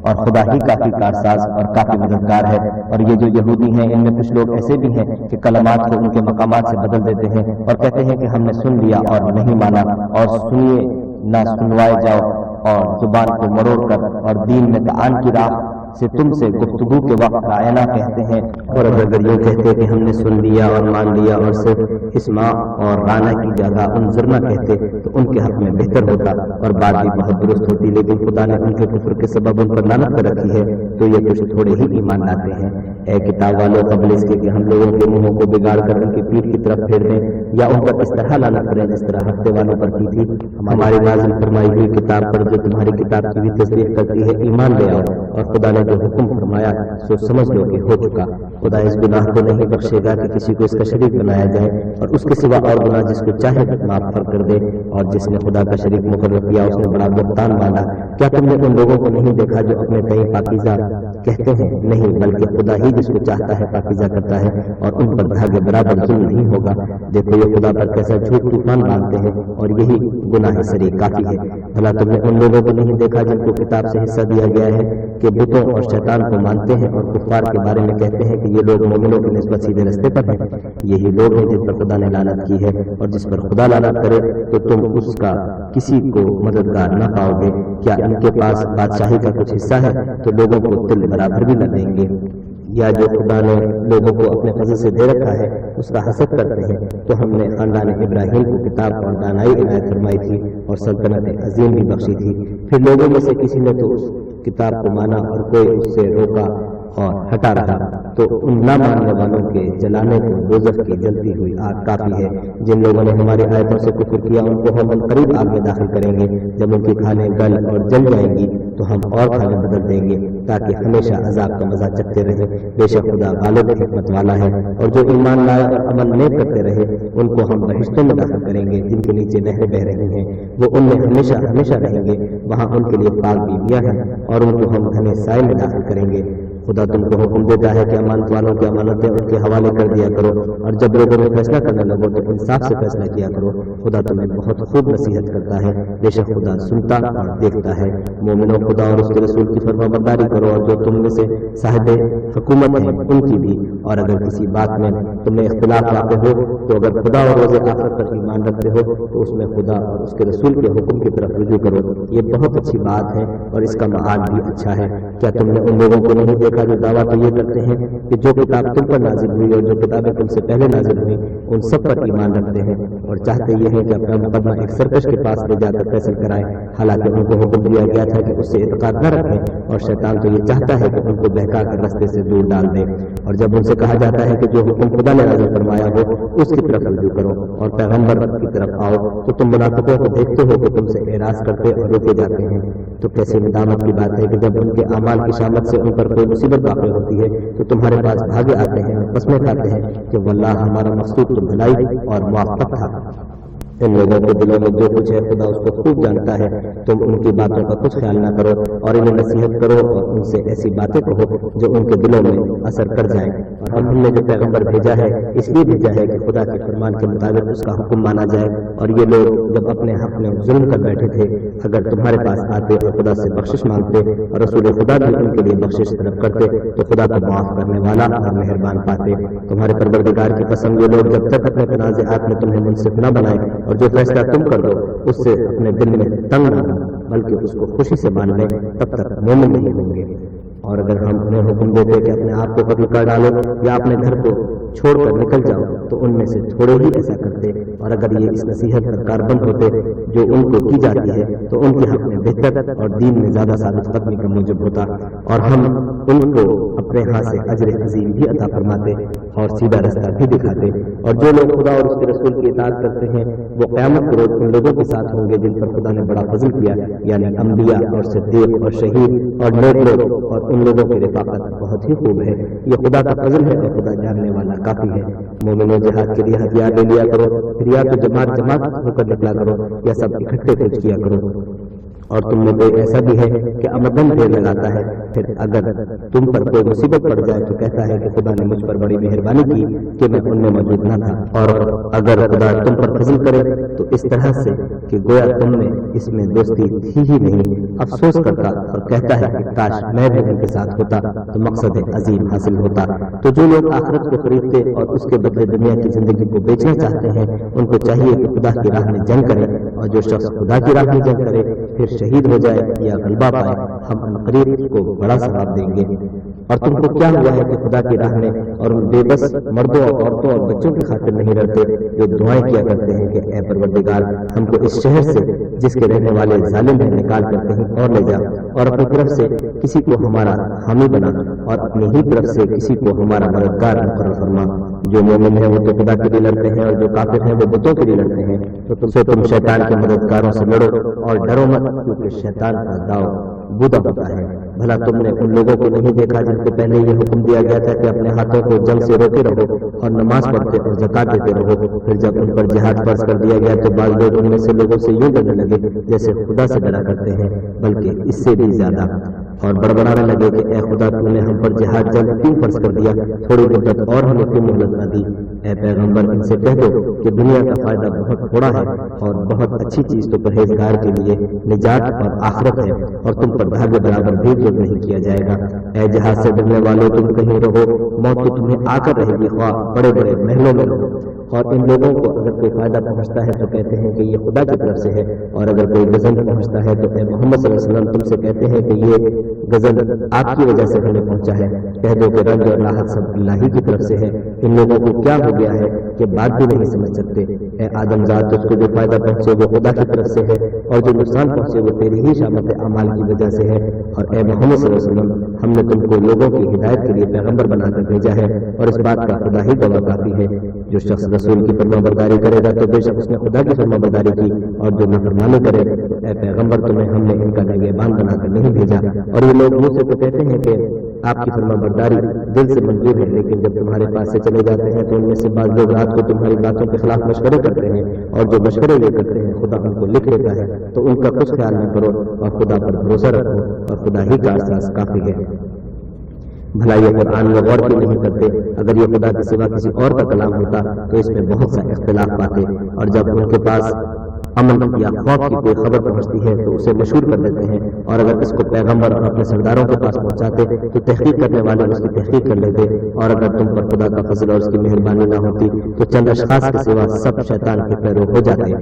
اور خدا ہی کافی کارساز اور کافی مددگار ہے۔ اور یہ جو یہودی ہیں ان میں کچھ لوگ ایسے بھی ہیں کہ کلمات کو ان کے مقامات سے بدل دیتے ہیں اور کہتے ہیں کہ ہم نے سن لیا اور نہیں مانا، اور سنیے نہ سنوائے جاؤ، اور زبان کو مروڑ کر اور دین میں طعن کی راہ سے تم سے گفتگو کے وقت رائنا کہتے ہیں۔ اور اگر یہ کہتے کہ ہم نے سن لیا اور مان لیا اور صرف اسماع اور رانا کی جگہ انظر نہ کہتے تو ان کے حق میں بہتر ہوتا اور بات بھی بہت درست ہوتی، لیکن خدا نے ان کے کفر کے سبب ان پر لعنت کر رکھی ہے تو یہ کچھ تھوڑے ہی ایمان لاتے ہیں۔ اے کتاب والوں، قبل اس کے کہ ہم لوگوں کے منہوں کو بگاڑ کر ان کی پیٹھ کی طرف پھیر دیں یا ان پر اس طرح لعنت کریں جس طرح ہفتے والوں پر کی تھی، ہماری نازل فرمائی ہوئی کتاب پر جو تمہاری کتاب کی بھی تصدیق کرتی ہے ایمان لے آؤ، اور خدا نے جو حکم فرمایا سو سمجھ لو کہ ہو چکا۔ خدا اس گناہ کو نہیں بخشے گا کہ کسی کو اس کا شریک بنایا جائے، اور اس کے سوا اور گناہ جس کو چاہے معاف کر دے، اور جس نے خدا کا شریک مقرر کیا اس نے بڑا بہتان باندھا۔ کیا تم نے ان لوگوں کو نہیں دیکھا جو اپنے تئیں پاکیزہ کہتے ہیں؟ نہیں، بلکہ خدا ہی جس کو چاہتا ہے پاکیزہ کرتا ہے، اور ان پر دھاگے برابر ظلم نہیں ہوگا۔ دیکھو یہ خدا پر کیسا جھوٹ طوفان باندھتے ہیں، اور یہی گناہ سری کافی ہے۔ بھلا تم نے ان لوگوں کو نہیں دیکھا جن کو کتاب سے حصہ دیا گیا ہے کہ بتوں اور شیطان کو مانتے ہیں اور کفار کے بارے میں کہتے ہیں کہ یہ لوگ مومنوں کی نسبت سیدھے رستے پر ہیں؟ یہی لوگ ہیں جن پر خدا نے لعنت کی ہے، اور جس پر خدا لعنت کرے تو تم اس کا کسی کو مددگار نہ پاؤ گے۔ کیا ان کے پاس بادشاہی کا کچھ حصہ ہے تو لوگوں کو تل برابر بھی نہ دیں گے؟ یا جو خدا نے لوگوں کو اپنے فضل سے دے رکھا ہے اس کا حسد کرتے ہیں، تو ہم نے خاندان ابراہیم کو کتاب اور دانائی عنایت فرمائی تھی اور سلطنت عظیم بھی بخشی تھی۔ پھر لوگوں میں سے کسی نے تو اس کتاب کو مانا اور کوئی اس سے روکا اور ہٹا رہا، تو ان نہ ماننے والوں کے جلانے کو دوزخ کی جلتی ہوئی آگ کافی ہے۔ جن لوگوں نے ہماری آیتوں سے کفر کیا ان کو ہم قریب آگ میں داخل کریں گے، جب ان کی کھالیں گل اور جل جائیں گی تو ہم اور کھالیں بدل دیں گے تاکہ ہمیشہ عذاب کا مزہ چکھتے رہے۔ بے شک خدا غالب حکمت والا ہے، اور جو ایمان لائے اور عمل نیک کرتے رہے ان کو ہم بہشتوں میں داخل کریں گے جن کے نیچے نہریں بہ رہی ہیں، وہ ان میں ہمیشہ ہمیشہ رہیں گے، وہاں ان کے لیے پاک بیویاں ہیں، اور ان کو ہم گھنے سائے میں داخل کریں گے۔ خدا تم کو حکم دیتا ہے کہ امانت والوں کی امانتیں ان کے حوالے کر دیا کرو، اور جب لوگوں میں فیصلہ کرنے لگو تو انصاف سے فیصلہ کیا کرو۔ خدا تمہیں بہت خوب نصیحت کرتا ہے، بے شک خدا سنتا اور دیکھتا ہے۔ مومنوں، خدا اور اس کے رسول کی فرما برداری کرو، اور جو تم میں سے صاحب حکومت ہیں ان کی بھی، اور اگر کسی بات میں تم میں اختلاف واقع ہو تو اگر خدا اور روز آخرت پر ایمان رکھتے ہو تو اس میں خدا اور اس کے رسول کے حکم کی طرف رجوع کرو، یہ بہت اچھی بات ہے اور اس کا معاد بھی اچھا ہے۔ کیا تم نے ان لوگوں کو نہیں دیکھا جو دعویٰ تو یہ کرتے ہیں کہ جو کتاب تم پر نازل ہوئی اور جو کتابیں تم سے پہلے نازل ہوئی ان سب پر ایمان رکھتے ہیں، اور چاہتے یہ ہیں کہ اپنا مقدمہ ایک سرکش کے پاس لے جا کر فیصل کرائیں، حالانکہ ان کو حکم دیا گیا تھا کہ اس سے اعتقاد نہ رکھیں، اور شیطان تو یہ چاہتا ہے کہ ان کو بہکا کر رستے سے دور ڈال دے۔ اور جب ان سے کہا جاتا ہے کہ جو حکم خدا نے نازل فرمایا ہو اس کی طرف رجوع کرو اور پیغمبر کی طرف آؤ، تو تم منافقوں کو دیکھتے ہو کہ تم سے اعراض کرتے اور روکے جاتے ہیں۔ تو کیسے ندامت کی بات ہے کہ جب ان کے اعمال کی شامت سے ان پر کوئی مصیبت واقع ہوتی ہے تو تمہارے پاس بھاگے آتے ہیں اور قسمیں کھاتے ہیں کہ واللہ ہمارا مقصود تو بھلائی اور موافقت تھا۔ ان لوگوں کے دلوں میں جو کچھ ہے خدا اس کو خوب جانتا ہے، تم ان کی باتوں کا کچھ خیال نہ کرو اور انہیں نصیحت کرو اور ان سے ایسی باتیں کہو جو ان کے دلوں میں اثر کر جائیں۔ اور ہم نے جو پیغمبر بھیجا ہے اس لیے بھیجا ہے کہ خدا کے فرمان کے مطابق اس کا حکم مانا جائے، اور یہ لوگ جب اپنے حق میں ظلم کر بیٹھے تھے اگر تمہارے پاس آتے اور خدا سے بخشش مانگتے اور رسول خدا بھی ان کے لیے بخشش طلب کرتے تو خدا کو معاف کرنے والا اور مہربان پاتے۔ تمہارے پروردگار کی قسم، یہ لوگ جب تک اپنے تنازعات میں تمہیں منصف نہ بنائیں اور جو فیصلہ تم کر دو اس سے اپنے دل میں تنگ نہ ہو بلکہ اس کو خوشی سے مان لیں، تب تک مومن نہیں ہوں گے۔ اور اگر ہم انہیں حکم دیتے کہ اپنے آپ کو قتل کر ڈالو یا اپنے گھر کو چھوڑ کر نکل جاؤ تو ان میں سے تھوڑے ہی ایسا کرتے، اور اگر یہ اس نصیحت پر کاربند ہوتے جو ان کو کی جاتی ہے تو ان کے حق میں بہتر اور دین میں زیادہ ثابت قدمی کا موجب ہوتا، اور ہم ان کو اپنے ہاتھ سے اجر عظیم بھی عطا فرماتے اور سیدھا رستہ بھی دکھاتے۔ اور جو لوگ خدا اور اس کے رسول کی اطاعت کرتے ہیں وہ قیامت کے روز ان لوگوں کے ساتھ ہوں گے جن پر خدا نے بڑا فضل کیا، یعنی انبیاء اور صدیق اور شہید اور نیک لوگ، اور ان لوگوں کی رفاقت بہت ہی خوب ہے۔ یہ خدا کا فضل ہے اور خدا جاننے والا کافی ہے۔ مومنوں، جہاد کے لیے ہتھیار لے لیا کرو، پھر یا تو جماعت ہو کر نکلا کرو یا سب اکٹھے کچھ کیا کرو۔ اور تم میں کوئی ایسا بھی ہے کہ آمدن دیر لگاتا ہے، پھر اگر تم پر کوئی مصیبت پڑ جائے تو کہتا ہے کہ خدا نے مجھ پر بڑی مہربانی کی کہ میں ان میں موجود نہ تھا، اور اگر خدا تم پر فضل کرے تو اس طرح سے کہ گویا تم نے اس میں دوستی تھی ہی نہیں، افسوس کرتا اور کہتا ہے کہ کاش میں بھی ان کے ساتھ ہوتا تو مقصد عظیم حاصل ہوتا۔ تو جو لوگ آخرت کو خریدتے اور اس کے بدلے دنیا کی زندگی کو بیچنا چاہتے ہیں ان کو چاہیے کہ خدا کی راہ میں جنگ کرے، اور جو شخص خدا کی راہ میں جنگ کرے پھر شہید ہو جائے یا غلبہ پائے ہم عنقریب کو بڑا ثواب دیں گے۔ اور تم کو کیا ہوا ہے کہ خدا کی راہ میں اور ان بے بس مردوں اور عورتوں اور بچوں کی خاطر نہیں ڈرتے جو دعائیں کیا کرتے ہیں کہ اے پروردگار ہم کو اس شہر سے جس کے رہنے والے ظالم ہیں نکال کر کہیں اور لے جا، اور اپنی طرف سے کسی کو ہمارا حامی بنا اور اپنی ہی طرف سے کسی کو ہمارا مددگار مقرر فرما۔ جو مومن ہیں وہ تو خدا کے لیے لڑتے ہیں اور جو کافر ہیں وہ بتوں کے لیے لڑتے ہیں، تو تم شیطان کے مددگاروں سے لڑو اور ڈرو مت، کیونکہ شیطان کا داؤ بودا ہوتا ہے۔ بھلا تم نے ان لوگوں کو نہیں دیکھا جن کو پہلے یہ حکم دیا گیا تھا کہ اپنے ہاتھوں کو جنگ سے روکے رہو اور نماز پڑھتے اور زکات دیتے رہو، پھر جب ان پر جہاد فرض کر دیا گیا تو بعض لوگ ان میں سے لوگوں سے یوں ڈرنے لگے جیسے خدا سے ڈرا کرتے ہیں بلکہ اس سے بھی زیادہ، اور بڑبڑانے لگے کہ اے خدا تو نے ہم پر جہاد جنگ کیوں فرض کر دیا، تھوڑی مدت اور ہمیں کیوں مہلت نہ دی۔ اے پیغمبر ان سے کہہ دو کہ دنیا کا فائدہ بہت تھوڑا ہے اور بہت اچھی چیز تو پرہیزگار کے لیے نجات اور آخرت ہے، اور تم پر بھاگے برابر بھی ظلم نہیں کیا جائے گا۔ اے جہاد سے ڈرنے والوں تم کہیں رہو، موت تو تمہیں آ کر رہے گی، خواہ بڑے بڑے محلوں میں رہو۔ اور ان لوگوں کو اگر کوئی فائدہ پہنچتا ہے تو کہتے ہیں کہ یہ خدا کی طرف سے ہے، اور اگر کوئی غضب پہنچتا ہے تو اے محمد صلی اللہ علیہ وسلم تم سے کہتے ہیں کہ یہ غضب آپ کی وجہ سے ہمیں پہنچا ہے، کہہ دو کہ رنج اور راحت سب اللہ ہی کی طرف سے ہے۔ ان لوگوں کو کیا ہو گیا ہے کہ بات بھی نہیں سمجھ سکتے۔ اے آدم ذات تجھ کو جو فائدہ پہنچے وہ خدا کی طرف سے ہے، اور جو نقصان پہنچے وہ تیری ہی شامت اعمال کی وجہ سے ہے۔ اور اے محمد صلی اللہ علیہ وسلم ہم نے تم کو لوگوں کی ہدایت کے لیے پیغمبر بنا کر بھیجا ہے، اور اس بات کا خدا ہی گواہ کافی ہے۔ جو شخص رسول کی فرما برداری کرے گا تو بے شک اس نے خدا کی فرما برداری کی، اور جو نافرمانی کرے تو اے پیغمبر تمہیں ہم نے ان کا نگہبان بنا کر نہیں بھیجا۔ اور یہ لوگ منہ سے تو کہتے ہیں کہ آپ کی فرما برداری دل سے منظور ہے، لیکن جب تمہارے پاس سے چلے جاتے ہیں تو ان میں سے بعض لوگ رات کو تمہاری باتوں کے خلاف مشورے کرتے ہیں، اور جو مشورے یہ کرتے ہیں خدا ان کو لکھ لیتا ہے، تو ان کا کچھ خیال نہ کرو اور خدا پر بھروسہ رکھو، اور خدا ہی کا احساس کافی ہے۔ بھلا یہ قرآن میں غور کیوں نہیں کرتے؟ اگر یہ خدا کے سوا کسی اور کا کلام ہوتا تو اس میں بہت سا اختلاف پاتے، اور جب ان کے پاس امن یا خوف کی کوئی خبر پہنچتی ہے تو اسے مشہور کر دیتے ہیں، اور اگر اس کو پیغمبر اور اپنے سرداروں کے پاس پہنچاتے تو تحقیق کرنے والے اس کی تحقیق کر لیتے، اور اگر تم پر خدا کا فضل اور اس کی مہربانی نہ ہوتی تو چند اشخاص کے سوا سب شیطان کے پیرو ہو جاتے۔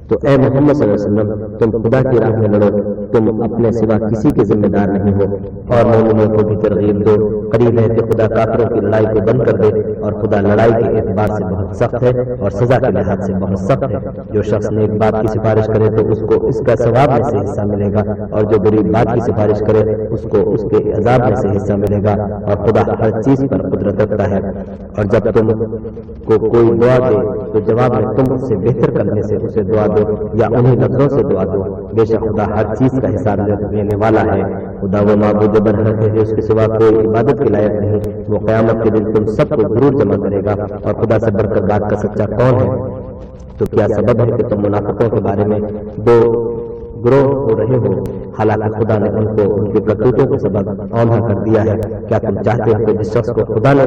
تو اے محمد صلی اللہ علیہ وسلم، تم خدا کی راہ میں لڑو، تم اپنے سوا کسی کے ذمہ دار نہیں ہو، اور مومنوں کو بھی ترغیب دو۔ قریب ہے کہ خدا کافروں کی لڑائی کو بند کر دے، اور خدا لڑائی کے اعتبار سے بہت سخت ہے اور سزا کے لحاظ سے بہت سخت ہے۔ جو شخص نیک بات کی سفارش کرے تو اس کو اس کا ثواب میں سے حصہ ملے گا، اور جو بری بات کی سفارش کرے اس کو اس کے عذاب میں سے حصہ ملے گا، اور خدا ہر چیز پر قدرت رکھتا ہے۔ اور جب تم کو کوئی دعا دے تو جواب میں تم اس سے بہتر کرنے سے اسے دعا دو، یا انہیں لفظوں سے دعا دو، بے شک خدا ہر چیز کا حساب لینے والا ہے۔ خدا وہ معبود برحق ہے، اس کے سوا کوئی عبادت کے لائق نہیں۔ وہ قیامت کے دن تم سب کو ضرور جمع کرے گا، اور خدا سے بڑھ کر بات کا سچا کون ہے؟ تو کیا سبب ہے کہ تم منافقوں کے بارے میں دو گروہ ہو رہے ہو، حالانکہ خدا نے ان کو ان کے کرتوتوں کے سبب اوندھا کر دیا ہے؟ کیا تم چاہتے ہو کہ جس شخص کو خدا نے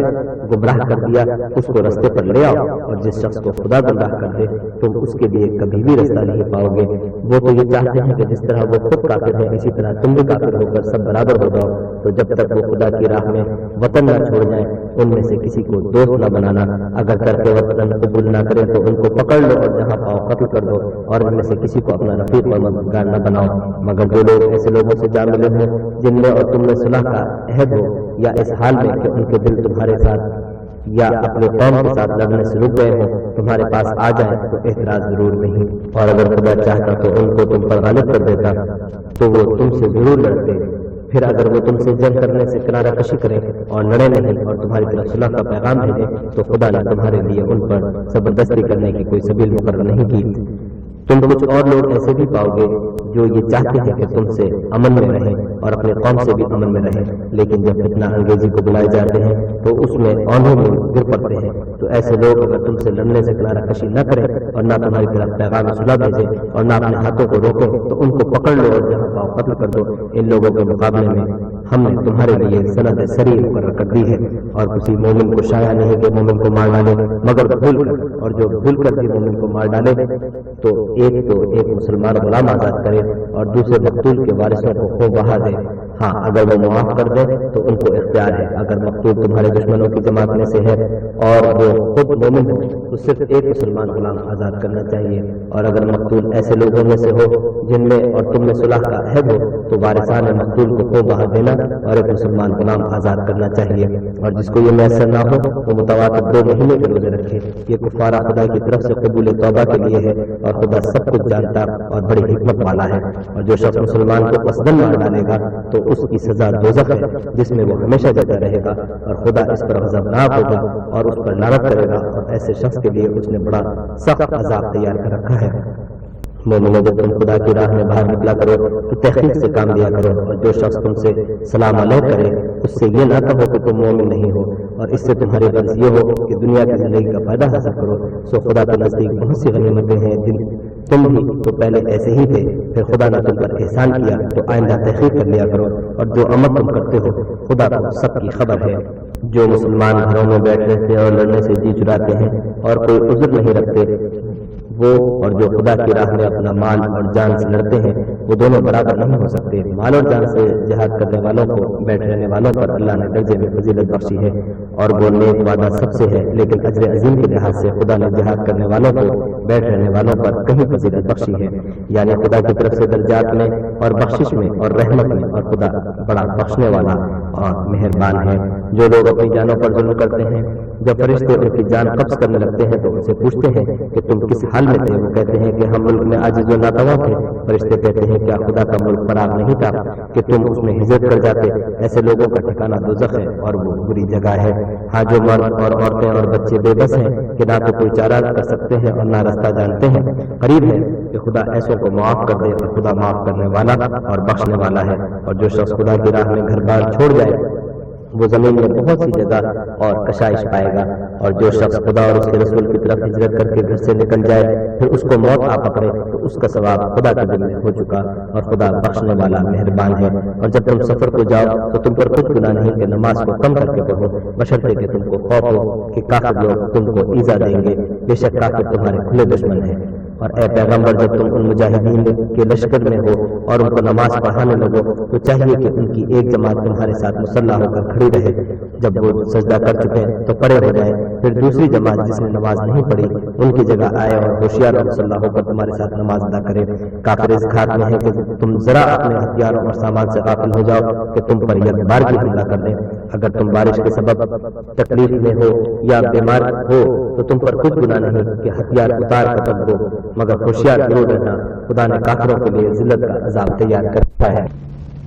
گمراہ کر دیا اس کو رستے پر لے آؤ، اور جس شخص کو خدا گمراہ کر دے تم اس کے لیے کبھی بھی رستہ نہیں پاؤ گے؟ وہ تو یہ چاہتے ہیں کہ جس طرح وہ خود کافر ہیں اسی طرح تم بھی کافر ہو کر سب برابر ہو جاؤ۔ تو جب تک وہ خدا کی راہ میں وطن نہ چھوڑ جائیں ان میں سے کسی کو دوست نہ بنانا، اگر ترک وطن قبول نہ کریں تو ان کو پکڑ لو اور جہاں پاؤ قتل کر دو، اور ان میں سے کسی کو اپنا رفیق اور مددگار نہ بناؤ، مگر جو لوگ ایسے لوگوں سے جا ملے ہوں جن میں اور تم میں صلح کا عہد ہو، یا اس حال میں کہ ان کے دل تمہارے ساتھ یا اپنے قوم کے ساتھ لڑنے سے رک گئے ہوں تمہارے پاس آ جائیں تو اعتراض ضرور نہیں، اور اگر خدا چاہتا تو ان کو تم پر غالب کر دیتا تو وہ تم سے ضرور لڑتے۔ پھر اگر وہ تم سے جنگ کرنے سے کنارہ کشی کریں اور لڑے نہیں اور تمہاری طرف صلح کا پیغام بھیجیں تو خدا نے تمہارے لیے ان پر زبردستی کرنے کی کوئی سبیل مقرر نہیں کی۔ تم کچھ اور لوگ ایسے بھی پاؤ گے جو یہ چاہتے ہیں کہ تم سے امن میں رہیں اور اپنے قوم سے بھی امن میں رہیں، لیکن جب فتنہ انگیزی کو بلائے جاتے ہیں تو اس میں اوندھوں میں گر پڑتے ہیں۔ تو ایسے لوگ اگر تم سے لڑنے سے کنارہ کشی نہ کریں اور نہ تمہاری طرف پیغام صلح بھیجیں اور نہ اپنے ہاتھوں کو روکیں تو ان کو پکڑ لو اور جہاں پاؤ قتل کر دو۔ ان لوگوں کے مقابلے میں ہم نے تمہارے لیے سند سری مقرر کر دی ہے، اور کسی مومن کو شایع نہیں کہ مومن کو مار ڈالے مگر بھول کر، اور جو بھول کر بھی مومن کو مار ڈالے تو ایک مسلمان غلام آزاد کرے اور دوسرے مقتول کے وارثوں کو خوب بہا دے۔ ہاں اگر وہ معاف کر دے تو ان کو اختیار ہے۔ اگر مقتول تمہارے دشمنوں کی جماعت میں سے ہے اور وہ خود مومن ہو تو صرف ایک مسلمان غلام آزاد کرنا چاہیے، اور اگر مقتول ایسے لوگوں میں سے ہو جن میں اور تم میں صلح کا عہد ہو تو وارثان مقتول کو خوب بہا دینا اور ایک مسلمان غلام آزاد کرنا چاہیے۔ اور جس کو یہ میسر نہ ہو وہ متواتر 2 مہینے کے روزے رکھے، یہ کفارہ خدا کی طرف سے قبول توبہ کے لیے ہے، اور خدا سب کچھ جانتا اور بڑی حکمت والا ہے۔ اور جو شخص مسلمان کو قصداً مار ڈالے گا تو اس کی سزا دوزخ ہے جس میں وہ ہمیشہ جاتا رہے گا، اور خدا اس پر غضبناک ہوگا اور اس پر لعنت کرے گا، اور ایسے شخص کے لیے اس نے بڑا سخت عذاب تیار کر رکھا ہے۔ مومنوں جب تم خدا کی راہ میں باہر نکلا کرو تو تحقیق سے کام لیا کرو، اور جو شخص تم سے سلام علیہ کرے اس سے یہ نہ کہو کہ تم مومن نہیں ہو، اور اس سے تمہاری غرض یہ ہو کہ دنیا کی زندگی کا فائدہ حاصل کرو۔ سو خدا کے نزدیک بہت سی غنیمتیں ہیں جن تم بھی تو پہلے ایسے ہی تھے، پھر خدا نے تم پر احسان کیا تو آئندہ تحقیق کر لیا کرو، اور جو عمل تم کرتے ہو خدا کو سب کی خبر ہے۔ جو مسلمان گھروں میں بیٹھنے سے اور لڑنے سے جی چراتے ہیں اور کوئی عذر نہیں رکھتے وہ اور جو خدا کی راہ میں اپنا مال اور جان سے لڑتے ہیں وہ دونوں برابر نہیں ہو سکتے۔ مال اور جان سے جہاد کرنے والوں کو بیٹھ رہنے والوں پر اللہ نے درجے میں فضیلت بخشی ہے، اور وہ نیک وعدہ سب سے ہے، لیکن اجر عظیم کے لحاظ سے خدا نے جہاد کرنے والوں کو بیٹھ رہنے والوں پر کہیں فضیلت بخشی ہے، یعنی خدا کی طرف سے درجات میں اور بخشش میں اور رحمت میں، اور خدا بڑا بخشنے والا اور مہربان ہے۔ جو لوگ اپنی جانوں پر ظلم کرتے ہیں جب فرشتے ان کی جان قبض کرنے لگتے ہیں تو ان سے پوچھتے ہیں کہ تم کس حال میں تھے؟ وہ کہتے ہیں کہ ہم ملک میں عاجز و ناتواں تھے۔ فرشتے کہتے ہیں کیا خدا کا ملک فراغ نہیں تھا کہ تم اس میں ہجرت کر جاتے؟ ایسے لوگوں کا ٹھکانہ دوزخ ہے اور وہ بری جگہ ہے۔ ہاں جو مرد اور عورتیں اور بچے بے بس ہیں کہ نہ تو کوئی چارہ کر سکتے ہیں اور نہ راستہ جانتے ہیں، قریب ہے کہ خدا ایسوں کو معاف کر دے، اور خدا معاف کرنے والا اور بخشنے والا ہے۔ اور جو شخص خدا کی راہ میں گھر بار چھوڑ جائے وہ زمین میں بہت سی جگہ اور کشائش پائے گا، اور جو شخص خدا اور اس کے رسول کی طرف ہجرت کر کے گھر سے نکل جائے پھر اس کو موت آ پکڑے تو اس کا ثواب خدا کے دل میں ہو چکا، اور خدا بخشنے والا مہربان ہے۔ اور جب تم سفر کو جاؤ تو تم پر کچھ گناہ نہیں کہ نماز کو کم کر کے پڑھو، بشرطے کہ تم کو خوف ہو کہ کافر لوگ تم کو ایذا دیں گے، بے شک کافر تمہارے کھلے دشمن ہیں۔ اور اے پیغمبر جب تم ان مجاہدین کے لشکر میں ہو اور ان کو نماز پڑھانے لگو تو چاہیے کہ ان کی ایک جماعت تمہارے ساتھ مسلح ہو کر کھڑی رہے، جب وہ سجدہ کر چکے تو پڑے ہو جائیں، پھر دوسری جماعت جس نے نماز نہیں پڑھی ان کی جگہ آئے اور ہوشیار اور مسلح ہو کر تمہارے ساتھ نماز ادا کرے۔ کافر اس گھات میں ہے کہ تم ذرا اپنے ہتھیاروں اور سامان سے غافل ہو جاؤ کہ تم پر یک بار بھی حملہ کر دیں۔ اگر تم بارش کے سبب تکلیف میں ہو یا بیمار ہو تو تم پر کچھ گناہ نہیں کہ ہتھیار اتار کر رکھ دو، مگر ہوشیار ضرور رہنا، خدا نے کافروں کے لیے ذلت کا عذاب تیار کرتا ہے۔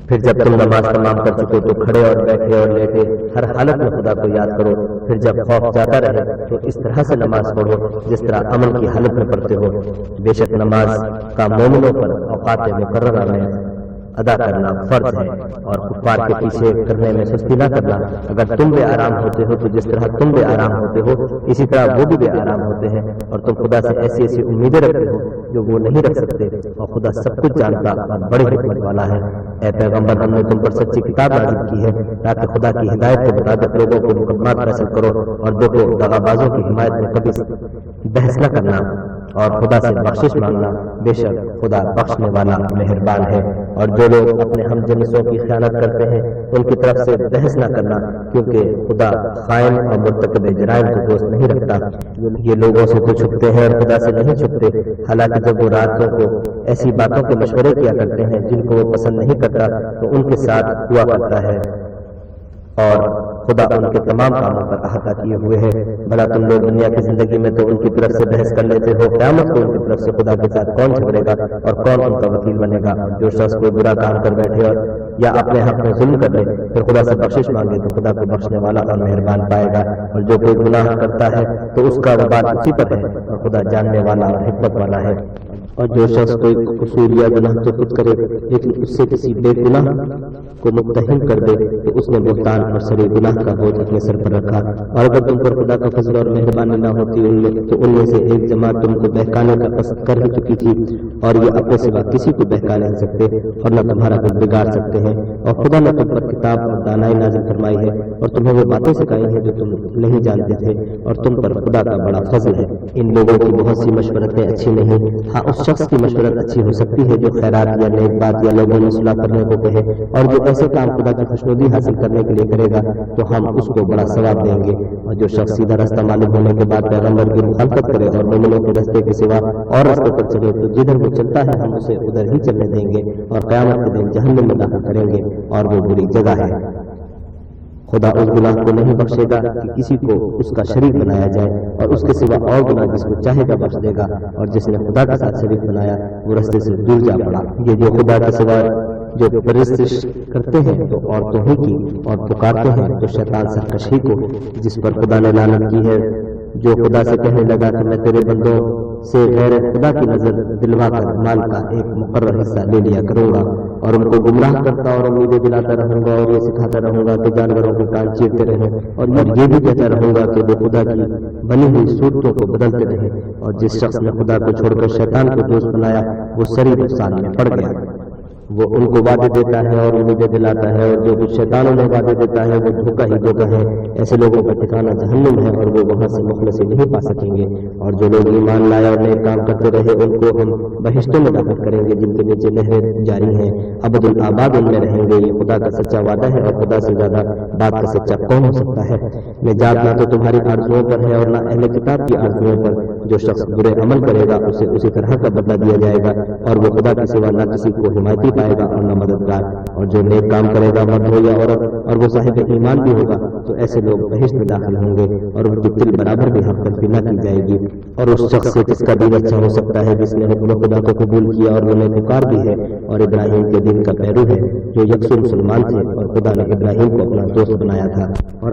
پھر جب تم نماز تمام کر چکو تو کھڑے اور بیٹھے اور لیٹے ہر حالت میں خدا کو یاد کرو، پھر جب خوف جاتا رہے تو اس طرح سے نماز پڑھو جس طرح امن کی حالت میں پڑھتے ہو۔ بے شک نماز کا مومنوں پر اوقات مقررہ میں ادا کرنا فرض ہے، اور کفار کے پیچھے کرنے میں سستی نہ کرنا۔ اگر تم بے آرام ہوتے ہو تو جس طرح تم بے آرام ہوتے ہو اسی طرح وہ بھی بے آرام ہوتے ہیں، اور تم خدا سے ایسی ایسی امیدیں رکھتے ہو جو وہ نہیں رکھ سکتے، اور خدا سب کچھ جانتا اور بڑی حکمت والا ہے۔ اے پیغمبر ہم نے تم پر سچی کتاب نازل کی ہے تاکہ خدا کی ہدایت کے مطابق لوگوں کو مقدمات حاصل کرو، اور دیکھو دغا بازوں کی حمایت میں کبھی بحث نہ کرنا اور خدا سے بخشش مانگنا، بے شک خدا بخشنے والا مہربان ہے۔ اور جو لوگ اپنے ہم جنسوں کی خیانت کرتے ہیں ان کی طرف سے بحث نہ کرنا، کیونکہ خدا خائن اور مرتکب جرائم کو دوست نہیں رکھتا۔ یہ لوگوں سے تو چھپتے ہیں اور خدا سے نہیں چھپتے، حالانکہ جب وہ راتوں کو ایسی باتوں کے مشورے کیا کرتے ہیں جن کو وہ پسند نہیں کرتا تو ان کے ساتھ ہوا کرتا ہے، اور خدا ان کے تمام کاموں پر احاطہ کیے ہوئے ہے۔ بھلا تم لوگ دنیا کی زندگی میں تو ان کی طرف سے بحث کر لیتے ہو، قیامت کو ان کی طرف سے خدا کے ساتھ کون جھگڑے گا اور کون ان کا وکیل بنے گا؟ جو شخص کوئی برا کام کر بیٹھے اور یا اپنے حق میں ظلم کر لے پھر خدا سے بخشش مانگے تو خدا کو بخشنے والا اور مہربان پائے گا، اور جو کوئی گناہ کرتا ہے تو اس کا وبال اسی پر ہے، اور خدا جاننے والا اور حکمت والا ہے۔ اور جو شخص کوئی قصور یا گناہ تو خود کرے لیکن اس سے کسی بے گناہ کو متہم کر دے تو اس نے بہتان اور سری گناہ کا بوجھ اپنے سر پر رکھا۔ اور اگر تم پر خدا کا فضل اور مہربانی نہ ہوتی تو ان میں سے ایک جماعت تم کو بہکانے کا قصد کر ہی چکی تھی، اور یہ اپنے سوا کسی کو بہکا نہیں سکتے اور نہ تمہارا کچھ بگاڑ سکتے ہیں۔ اور خدا نے تم پر کتاب اور دانائی نازل فرمائی ہے اور تمہیں وہ باتیں سکھائی ہیں جو تم نہیں جانتے تھے، اور تم پر خدا کا بڑا فضل ہے۔ ان لوگوں کی بہت سی مشورتیں اچھی نہیں، ہاں اس شخص کی مشورت اچھی ہو سکتی ہے جو خیرات یا نیک بات یا لوگوں میں صلاح کرنے کو کہے، اور جو ایسے کام خدا کی خوشنودی حاصل کرنے کے لیے کرے گا تو ہم اس کو بڑا ثواب دیں گے۔ اور جو شخص سیدھا راستہ معلوم ہونے کے بعد پیغمبر کی مخالفت کرے اور مومنوں کے راستے کے سوا اور راستے پر چلے تو جدھر وہ چلتا ہے ہم اسے ادھر ہی چلنے دیں گے، اور قیامت کے دن جہنم میں داخل کریں گے، اور وہ بری جگہ ہے۔ خدا اس گناہ کو نہیں بخشے گا کہ کسی کو اس کا شریک بنایا جائے، اور اس کے سوا اور گناہ جس کو چاہے گا بخش دے گا، اور جس نے خدا کے ساتھ شریک بنایا وہ رستے سے دور جا پڑا۔ یہ جو خدا کے سوا جو پرستش کرتے ہیں تو عورتوں ہی کی، اور پکارتے ہیں تو شیطان سرکش ہی کو، جس پر خدا نے لعنت کی ہے، جو خدا سے کہنے لگا کہ میں تیرے بندوں سے غیر خدا کی نظر دلوا کر مال کا ایک مقرر حصہ لے لیا کروں گا، اور ان کو گمراہ کرتا اور امیدیں دلاتا رہوں گا، اور یہ سکھاتا رہوں گا کہ جانوروں کے کان چیرتے رہیں، اور یہ بھی کہتا رہوں گا کہ وہ خدا کی بنی ہوئی صورتوں کو بدلتے رہے۔ اور جس شخص نے خدا کو چھوڑ کر شیطان کو دوست بنایا وہ سری نقصان میں پڑ گیا۔ وہ ان کو وعدے دیتا ہے اور امیدیں دلاتا ہے، اور جو کچھ شیطانوں میں وعدے دیتا ہے وہ دھوکہ ہی دھوکہ ہے۔ ایسے لوگوں کا ٹھکانہ جہنم ہے اور وہ وہاں سے مخلصی نہیں پا سکیں گے۔ اور جو لوگ ایمان لائے اور نیک کام کرتے رہے ان کو ہم بہشتوں میں داخل کریں گے جن کے نیچے نہریں جاری ہیں، ابد الآباد ان میں رہیں گے۔ یہ خدا کا سچا وعدہ ہے، اور خدا سے زیادہ بات کا سچا کون ہو سکتا ہے؟ نجات نہ تو تمہاری آرزوؤں پر ہے اور نہ اہل کتاب کی آرزوؤں پر۔ جو شخص برے عمل کرے گا اسے اسی طرح کا بدلہ دیا جائے گا، اور وہ خدا کے سوا نہ کسی کو حمایتی پائے گا اور نہ مددگار۔ اور جو نیک کام کرے گا مرد ہو یا عورت اور وہ صاحب ایمان بھی ہوگا تو ایسے لوگ بہشت میں داخل ہوں گے، اور ان کی دل برابر بھی حق تلفی نہ کی جائے گی۔ اور اس شخص سے کس کا دین اچھا ہو سکتا ہے جس نے حکم خدا کو قبول کیا اور وہ نیکوکار بھی ہے اور ابراہیم کے دین کا پیرو ہے، جو یکسو مسلمان تھے اور خدا نے ابراہیم کو اپنا دوست بنایا تھا۔ اور